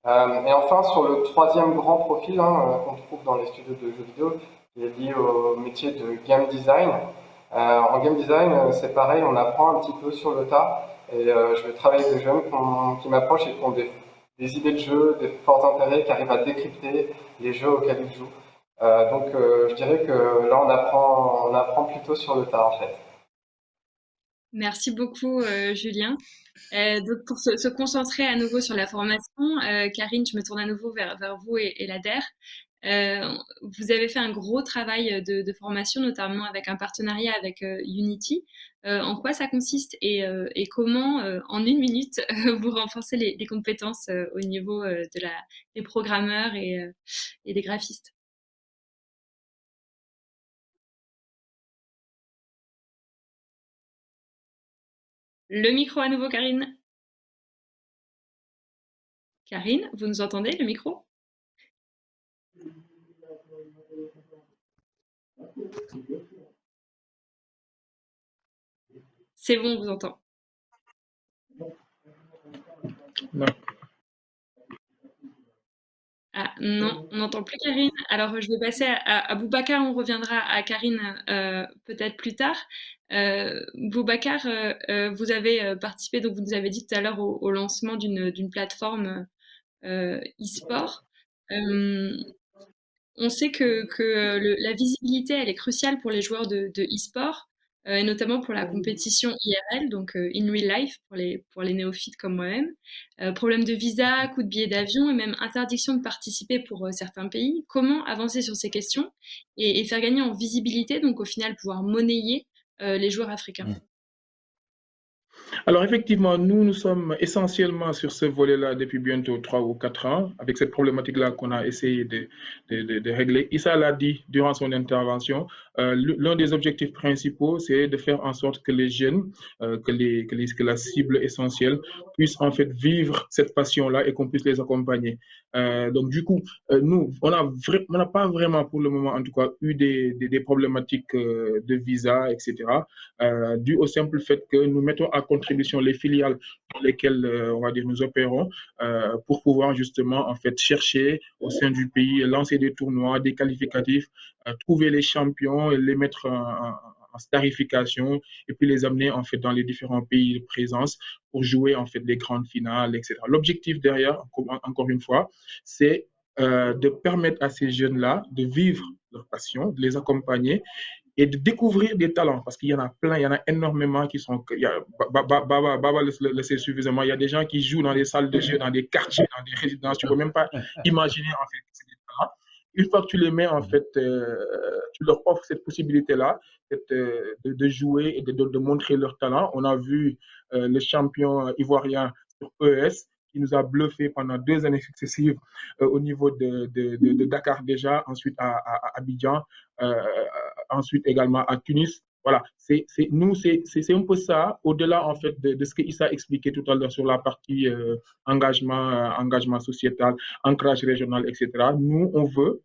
Et enfin, sur le troisième grand profil qu'on trouve dans les studios de jeux vidéo, qui est lié au métier de game design. En game design, c'est pareil, on apprend un petit peu sur le tas, et je vais travailler avec des jeunes qui m'approchent et qui ont des idées de jeu, des forts intérêts, qui arrivent à décrypter les jeux auxquels ils jouent. Donc je dirais que là, on apprend plutôt sur le tas en fait. Merci beaucoup, Julien. Donc pour se concentrer à nouveau sur la formation, Karine, je me tourne à nouveau vers vous et l'ADER. Vous avez fait un gros travail de formation, notamment avec un partenariat avec Unity. En quoi ça consiste et comment, en 1 minute, vous renforcez les compétences au niveau des programmeurs et des graphistes? Le micro à nouveau, Karine. Karine, vous nous entendez, le micro? C'est bon, on vous entend. Non. Ah non, on n'entend plus Karine. Alors je vais passer à Boubacar, on reviendra à Karine peut-être plus tard. Boubacar, vous avez participé, donc vous nous avez dit tout à l'heure au lancement d'une plateforme e-sport. On sait que la visibilité, elle est cruciale pour les joueurs de e-sport. et notamment pour la compétition IRL, donc in real life pour les néophytes comme moi-même. Problème de visa, coût de billet d'avion et même interdiction de participer pour certains pays. Comment avancer sur ces questions et faire gagner en visibilité, donc au final pouvoir monnayer les joueurs africains? Alors effectivement, nous sommes essentiellement sur ce volet-là depuis bientôt 3 ou 4 ans, avec cette problématique-là qu'on a essayé de régler. Issa l'a dit durant son intervention, l'un des objectifs principaux, c'est de faire en sorte que les jeunes, que la cible essentielle puisse en fait vivre cette passion-là et qu'on puisse les accompagner. Donc du coup, nous, on n'a pas vraiment pour le moment, en tout cas, eu des problématiques de visa, etc. Dû au simple fait que nous mettons à contribution les filiales dans lesquelles, on va dire, nous opérons, pour pouvoir justement, en fait, chercher au sein du pays, lancer des tournois, des qualificatifs, trouver les champions et les mettre en starification et puis les amener, en fait, dans les différents pays de présence pour jouer, en fait, des grandes finales, etc. L'objectif derrière, encore une fois, c'est de permettre à ces jeunes-là de vivre leur passion, de les accompagner et de découvrir des talents, parce qu'il y en a plein, il y en a énormément qui sont. Baba le sait suffisamment. Il y a des gens qui jouent dans des salles de jeu, dans des quartiers, dans des résidences. Tu ne peux même pas imaginer, en fait, que c'est des talents. Une fois que tu les mets, en fait, tu leur offres cette possibilité-là de jouer et de montrer leur talent. On a vu le champion ivoirien sur ES qui nous a bluffé pendant 2 années successives au niveau de Dakar déjà, ensuite à Abidjan, ensuite également à Tunis. Voilà, c'est un peu ça, au-delà en fait de ce que Issa a expliqué tout à l'heure sur la partie engagement sociétal, ancrage régional, etc. Nous, on veut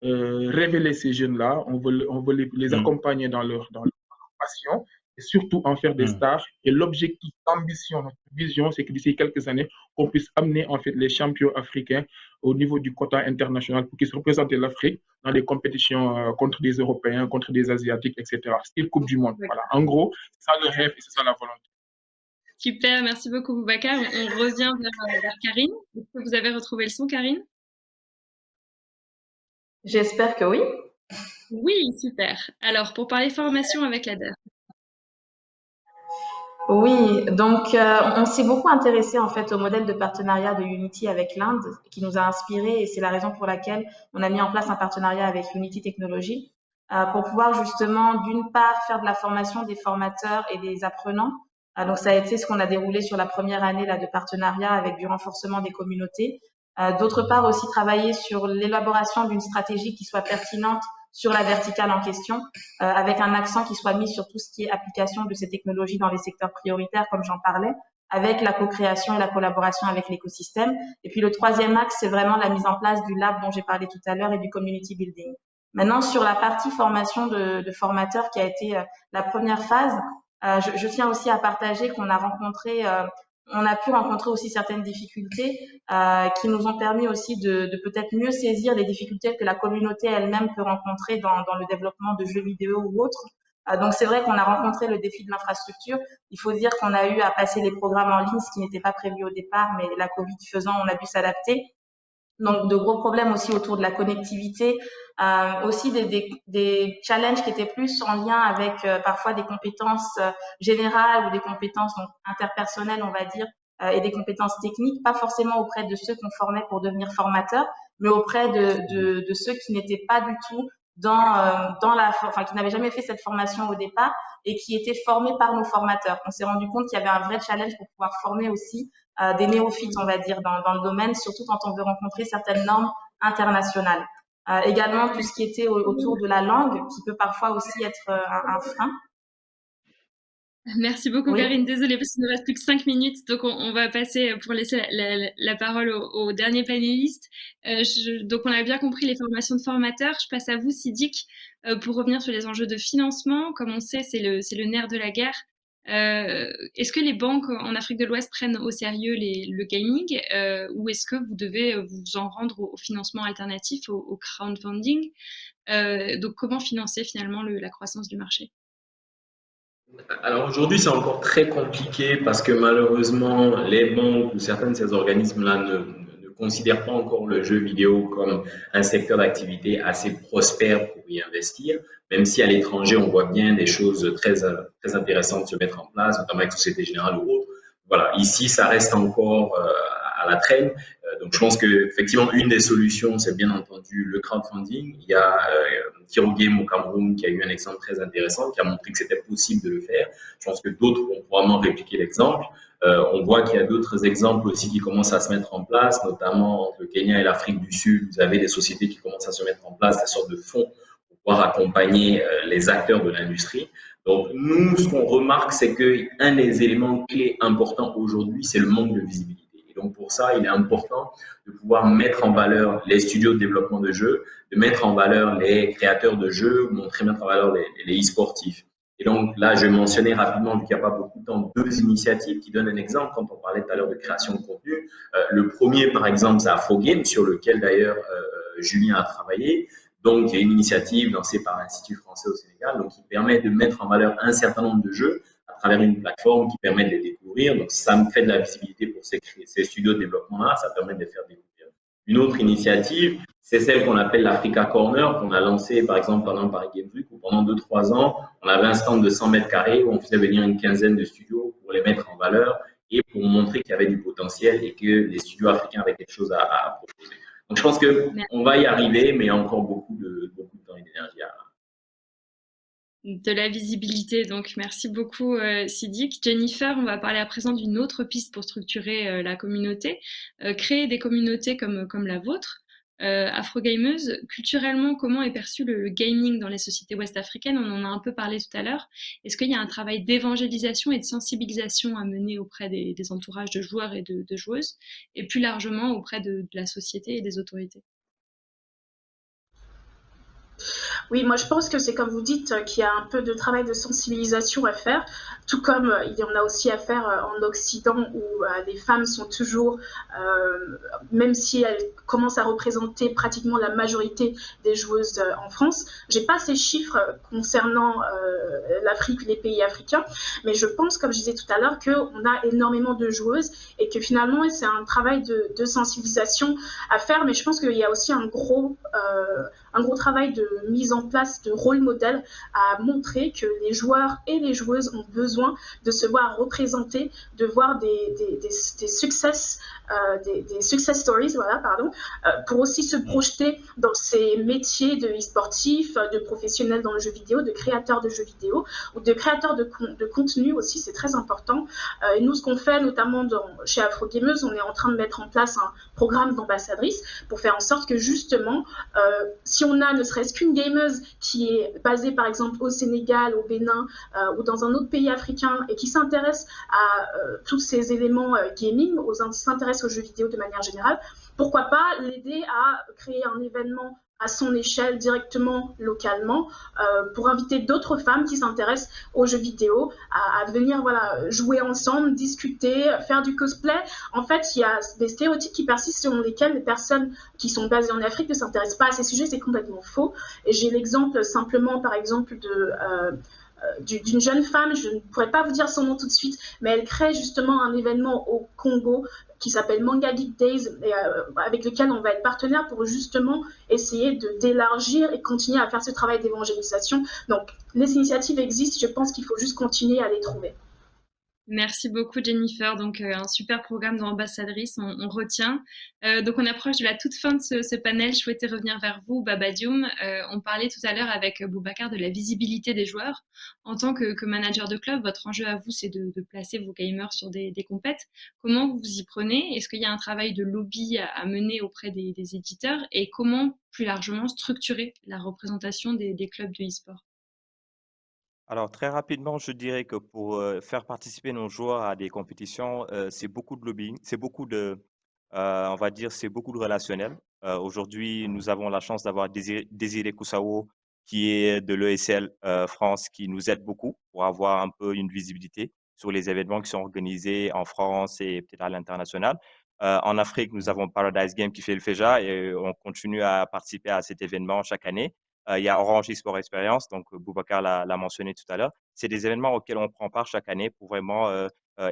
révéler ces jeunes-là, on veut les accompagner dans leur passion et surtout en faire des stars. Et l'objectif, l'ambition, notre vision, c'est que d'ici quelques années, on puisse amener en fait les champions africains au niveau du quota international pour qu'ils se représentent l'Afrique dans des compétitions contre des Européens, contre des Asiatiques, etc. Style Coupe du Monde. Voilà. En gros, c'est ça le rêve et c'est ça la volonté. Super, merci beaucoup Boubacar. On revient vers Karine. Est-ce que vous avez retrouvé le son, Karine? J'espère que oui. Oui, super. Alors, pour parler formation avec la DER. Oui, donc on s'est beaucoup intéressé en fait au modèle de partenariat de Unity avec l'Inde qui nous a inspiré et c'est la raison pour laquelle on a mis en place un partenariat avec Unity Technologies pour pouvoir justement d'une part faire de la formation des formateurs et des apprenants. Donc ça a été ce qu'on a déroulé sur la première année là de partenariat avec du renforcement des communautés. D'autre part aussi travailler sur l'élaboration d'une stratégie qui soit pertinente sur la verticale en question, avec un accent qui soit mis sur tout ce qui est application de ces technologies dans les secteurs prioritaires, comme j'en parlais, avec la co-création et la collaboration avec l'écosystème. Et puis le troisième axe, c'est vraiment la mise en place du lab dont j'ai parlé tout à l'heure et du community building. Maintenant, sur la partie formation de formateurs qui a été la première phase, je tiens aussi à partager qu'on a rencontré on a pu rencontrer aussi certaines difficultés qui nous ont permis aussi de peut-être mieux saisir les difficultés que la communauté elle-même peut rencontrer dans le développement de jeux vidéo ou autres. Donc c'est vrai qu'on a rencontré le défi de l'infrastructure. Il faut dire qu'on a eu à passer les programmes en ligne, ce qui n'était pas prévu au départ, mais la Covid faisant, on a dû s'adapter. Donc de gros problèmes aussi autour de la connectivité, aussi des challenges qui étaient plus en lien avec parfois des compétences générales ou des compétences donc, interpersonnelles, on va dire, et des compétences techniques, pas forcément auprès de ceux qu'on formait pour devenir formateurs, mais auprès de ceux qui n'étaient pas du tout qui n'avaient jamais fait cette formation au départ et qui étaient formés par nos formateurs. On s'est rendu compte qu'il y avait un vrai challenge pour pouvoir former aussi des néophytes, on va dire, dans le domaine, surtout quand on veut rencontrer certaines normes internationales. Également, tout ce qui était autour de la langue, qui peut parfois aussi être un frein. Merci beaucoup, Oui. Karine. Désolée, parce qu'il ne reste plus que 5 minutes, donc on va passer pour laisser la parole au dernier panéliste. Donc, on a bien compris les formations de formateurs. Je passe à vous, Sidik, pour revenir sur les enjeux de financement. Comme on sait, c'est le nerf de la guerre. Est-ce que les banques en Afrique de l'Ouest prennent au sérieux le gaming ou est-ce que vous devez vous en rendre au financement alternatif, au crowdfunding? Donc, comment financer finalement la croissance du marché? Alors aujourd'hui, c'est encore très compliqué parce que malheureusement, les banques ou certains de ces organismes-là ne considère pas encore le jeu vidéo comme un secteur d'activité assez prospère pour y investir, même si à l'étranger, on voit bien des choses très intéressantes se mettre en place, notamment avec Société Générale ou autre. Voilà, ici, ça reste encore à la traîne. Donc, je pense qu'effectivement, une des solutions, c'est bien entendu le crowdfunding. Il y a Kiro Game au Cameroun qui a eu un exemple très intéressant, qui a montré que c'était possible de le faire. Je pense que d'autres vont probablement répliquer l'exemple. On voit qu'il y a d'autres exemples aussi qui commencent à se mettre en place, notamment entre le Kenya et l'Afrique du Sud. Vous avez des sociétés qui commencent à se mettre en place, des sortes de fonds pour pouvoir accompagner les acteurs de l'industrie. Donc, nous, ce qu'on remarque, c'est qu'un des éléments clés importants aujourd'hui, c'est le manque de visibilité. Et donc, pour ça, il est important de pouvoir mettre en valeur les studios de développement de jeux, de mettre en valeur les créateurs de jeux, mettre en valeur les e-sportifs. Et donc, là, je mentionnais rapidement, vu qu'il n'y a pas beaucoup de temps, deux initiatives qui donnent un exemple quand on parlait tout à l'heure de création de contenu. Le premier, par exemple, c'est AfroGame, sur lequel d'ailleurs Julien a travaillé. Donc, il y a une initiative lancée par l'Institut français au Sénégal, donc qui permet de mettre en valeur un certain nombre de jeux à travers une plateforme qui permet de les découvrir. Donc, ça me crée de la visibilité pour ces studios de développement-là, ça permet de les faire découvrir. Une autre initiative, c'est celle qu'on appelle l'Africa Corner, qu'on a lancée par exemple pendant Paris Games Week, où pendant 2-3 ans, on avait un stand de 100 mètres carrés où on faisait venir une quinzaine de studios pour les mettre en valeur et pour montrer qu'il y avait du potentiel et que les studios africains avaient quelque chose à proposer. Donc, je pense qu'on va y arriver, mais il y a encore beaucoup de temps et d'énergie à de la visibilité. Donc, merci beaucoup, Sidik. Jennifer, on va parler à présent d'une autre piste pour structurer la communauté, créer des communautés comme la vôtre. Afrogameuse, culturellement, comment est perçu le gaming dans les sociétés ouest-africaines? On en a un peu parlé tout à l'heure. Est-ce qu'il y a un travail d'évangélisation et de sensibilisation à mener auprès des entourages de joueurs et de joueuses, et plus largement auprès de la société et des autorités? Oui, moi je pense que c'est comme vous dites qu'il y a un peu de travail de sensibilisation à faire, tout comme il y en a aussi à faire en Occident où les femmes sont toujours, même si elles commencent à représenter pratiquement la majorité des joueuses en France. J'ai pas ces chiffres concernant l'Afrique, les pays africains, mais je pense, comme je disais tout à l'heure, qu'on a énormément de joueuses et que finalement c'est un travail de sensibilisation à faire, mais je pense qu'il y a aussi un gros travail de mise en place de rôle modèle à montrer que les joueurs et les joueuses ont besoin de se voir représentés, de voir des success stories, voilà, pardon, pour aussi se projeter dans ces métiers de e-sportifs, de professionnels dans le jeu vidéo, de créateurs de jeux vidéo ou de créateurs de contenu aussi, c'est très important. Et nous, ce qu'on fait notamment chez Afrogameuse, on est en train de mettre en place un programme d'ambassadrice pour faire en sorte que justement, si on a ne serait-ce qu'une gameuse qui est basée par exemple au Sénégal, au Bénin ou dans un autre pays africain et qui s'intéresse à tous ces éléments gaming, s'intéresse aux jeux vidéo de manière générale, pourquoi pas l'aider à créer un événement à son échelle directement localement pour inviter d'autres femmes qui s'intéressent aux jeux vidéo à venir voilà, jouer ensemble, discuter, faire du cosplay. En fait, il y a des stéréotypes qui persistent selon lesquels les personnes qui sont basées en Afrique ne s'intéressent pas à ces sujets, c'est complètement faux. Et j'ai l'exemple simplement, par exemple, d'une jeune femme, je ne pourrais pas vous dire son nom tout de suite, mais elle crée justement un événement au Congo qui s'appelle Manga Geek Days, avec lequel on va être partenaire pour justement essayer d'élargir et continuer à faire ce travail d'évangélisation. Donc, les initiatives existent, je pense qu'il faut juste continuer à les trouver. Merci beaucoup Jennifer, donc un super programme d'ambassadrice, on retient. Donc on approche de la toute fin de ce panel, je souhaitais revenir vers vous Babadioum. On parlait tout à l'heure avec Boubacar de la visibilité des joueurs. En tant que manager de club, votre enjeu à vous c'est de placer vos gamers sur des compètes. Comment vous vous y prenez? Est-ce qu'il y a un travail de lobby à mener auprès des éditeurs? Et comment plus largement structurer la représentation des clubs de e-sport? Alors, très rapidement, je dirais que pour faire participer nos joueurs à des compétitions, c'est beaucoup de lobbying, c'est beaucoup on va dire, c'est beaucoup de relationnel. Aujourd'hui, nous avons la chance d'avoir Désiré Koussaou, qui est de l'ESL France, qui nous aide beaucoup pour avoir un peu une visibilité sur les événements qui sont organisés en France et peut-être à l'international. En Afrique, nous avons Paradise Game qui fait le FEJA et on continue à participer à cet événement chaque année. Il y a Orange eSport Experience, donc Boubacar l'a mentionné tout à l'heure. C'est des événements auxquels on prend part chaque année pour vraiment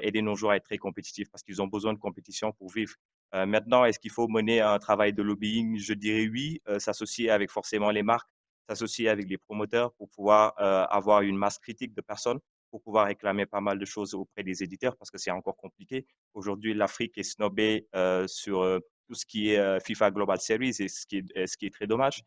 aider nos joueurs à être très compétitifs parce qu'ils ont besoin de compétition pour vivre. Maintenant, est-ce qu'il faut mener un travail de lobbying? Je dirais oui, s'associer avec forcément les marques, s'associer avec les promoteurs pour pouvoir avoir une masse critique de personnes, pour pouvoir réclamer pas mal de choses auprès des éditeurs parce que c'est encore compliqué. Aujourd'hui, l'Afrique est snobée sur tout ce qui est FIFA Global Series et ce qui est très dommage.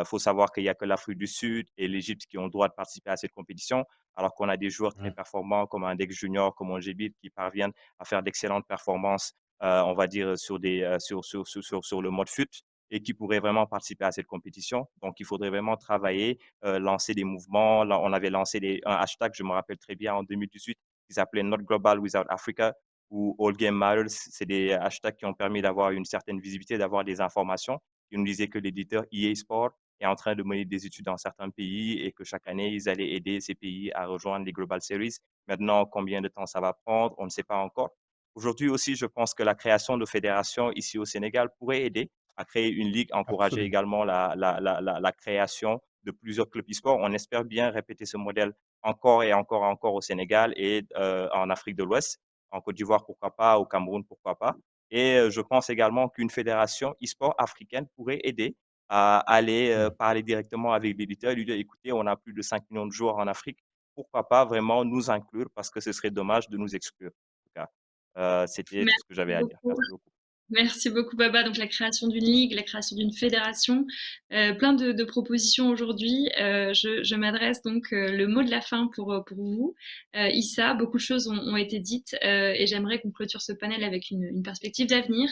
Faut savoir qu'il n'y a que l'Afrique du Sud et l'Égypte qui ont le droit de participer à cette compétition, alors qu'on a des joueurs très performants comme Index Junior, comme Ongebit, qui parviennent à faire d'excellentes performances, on va dire, sur le mode FUT et qui pourraient vraiment participer à cette compétition. Donc, il faudrait vraiment travailler, lancer des mouvements. Là, on avait lancé un hashtag, je me rappelle très bien, en 2018, qui s'appelait Not Global Without Africa ou All Game Matters. C'est des hashtags qui ont permis d'avoir une certaine visibilité, d'avoir des informations. Ils nous disaient que l'éditeur EA Sport est en train de mener des études dans certains pays et que chaque année, ils allaient aider ces pays à rejoindre les Global Series. Maintenant, combien de temps ça va prendre, on ne sait pas encore. Aujourd'hui aussi, je pense que la création de fédérations ici au Sénégal pourrait aider à créer une ligue, encourager Absolument. également la création de plusieurs clubs e-sport. On espère bien répéter ce modèle encore et encore et encore au Sénégal et en Afrique de l'Ouest, en Côte d'Ivoire, pourquoi pas, au Cameroun, pourquoi pas. Et je pense également qu'une fédération e-sport africaine pourrait aider à aller parler directement avec l'éditeur et lui dire, écoutez, on a plus de 5 millions de joueurs en Afrique, pourquoi pas vraiment nous inclure parce que ce serait dommage de nous exclure. En tout cas, c'était tout ce Merci que j'avais à dire. beaucoup. Merci beaucoup. Merci beaucoup, Baba. Donc, la création d'une ligue, la création d'une fédération, plein de propositions aujourd'hui. Je m'adresse donc le mot de la fin pour vous. Issa, beaucoup de choses ont été dites et j'aimerais qu'on clôture ce panel avec une perspective d'avenir.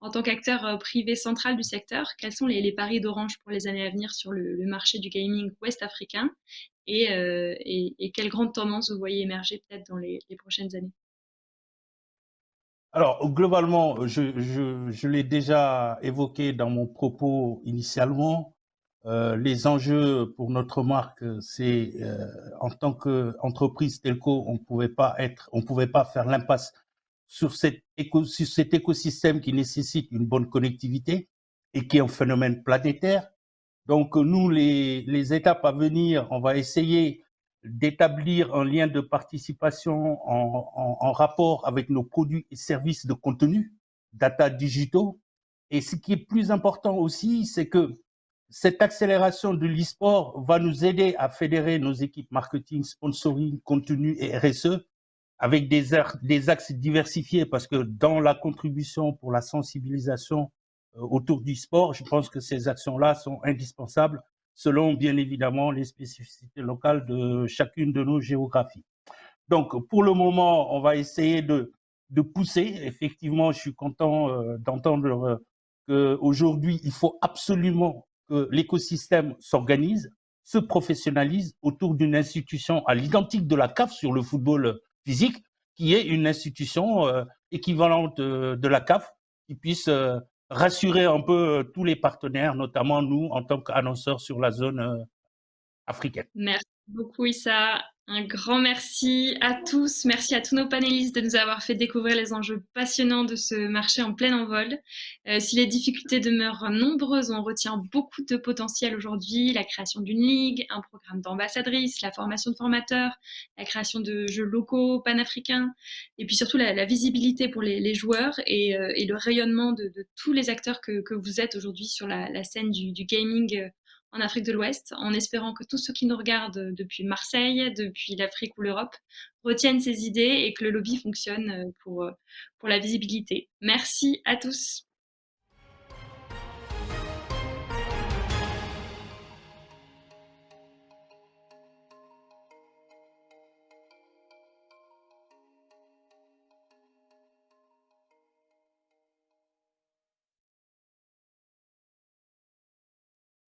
En tant qu'acteur privé central du secteur, quels sont les paris d'Orange pour les années à venir sur le marché du gaming ouest-africain et quelles grandes tendances vous voyez émerger peut-être dans les prochaines années? Alors, globalement, je l'ai déjà évoqué dans mon propos initialement. Les enjeux pour notre marque, c'est en tant qu'entreprise telco, on pouvait pas faire l'impasse sur cet écosystème qui nécessite une bonne connectivité et qui est un phénomène planétaire. Donc, nous, les étapes à venir, on va essayer d'établir un lien de participation en rapport avec nos produits et services de contenu, data digitaux. Et ce qui est plus important aussi, c'est que cette accélération de l'e-sport va nous aider à fédérer nos équipes marketing, sponsoring, contenu et RSE avec des axes diversifiés parce que dans la contribution pour la sensibilisation autour du sport, je pense que ces actions-là sont indispensables selon bien évidemment les spécificités locales de chacune de nos géographies. Donc pour le moment, on va essayer de pousser. Effectivement, je suis content d'entendre qu'aujourd'hui, il faut absolument que l'écosystème s'organise, se professionnalise autour d'une institution à l'identique de la CAF sur le football physique, qui est une institution équivalente de la CAF, qui puisse rassurer un peu tous les partenaires, notamment nous en tant qu'annonceurs sur la zone africaine. Merci beaucoup, Issa. Un grand merci à tous. Merci à tous nos panélistes de nous avoir fait découvrir les enjeux passionnants de ce marché en plein envol. Si les difficultés demeurent nombreuses, on retient beaucoup de potentiel aujourd'hui. La création d'une ligue, un programme d'ambassadrice, la formation de formateurs, la création de jeux locaux, panafricains, et puis surtout la visibilité pour les joueurs et le rayonnement de tous les acteurs que vous êtes aujourd'hui sur la scène du gaming en Afrique de l'Ouest, en espérant que tous ceux qui nous regardent depuis Marseille, depuis l'Afrique ou l'Europe, retiennent ces idées et que le lobby fonctionne pour la visibilité. Merci à tous.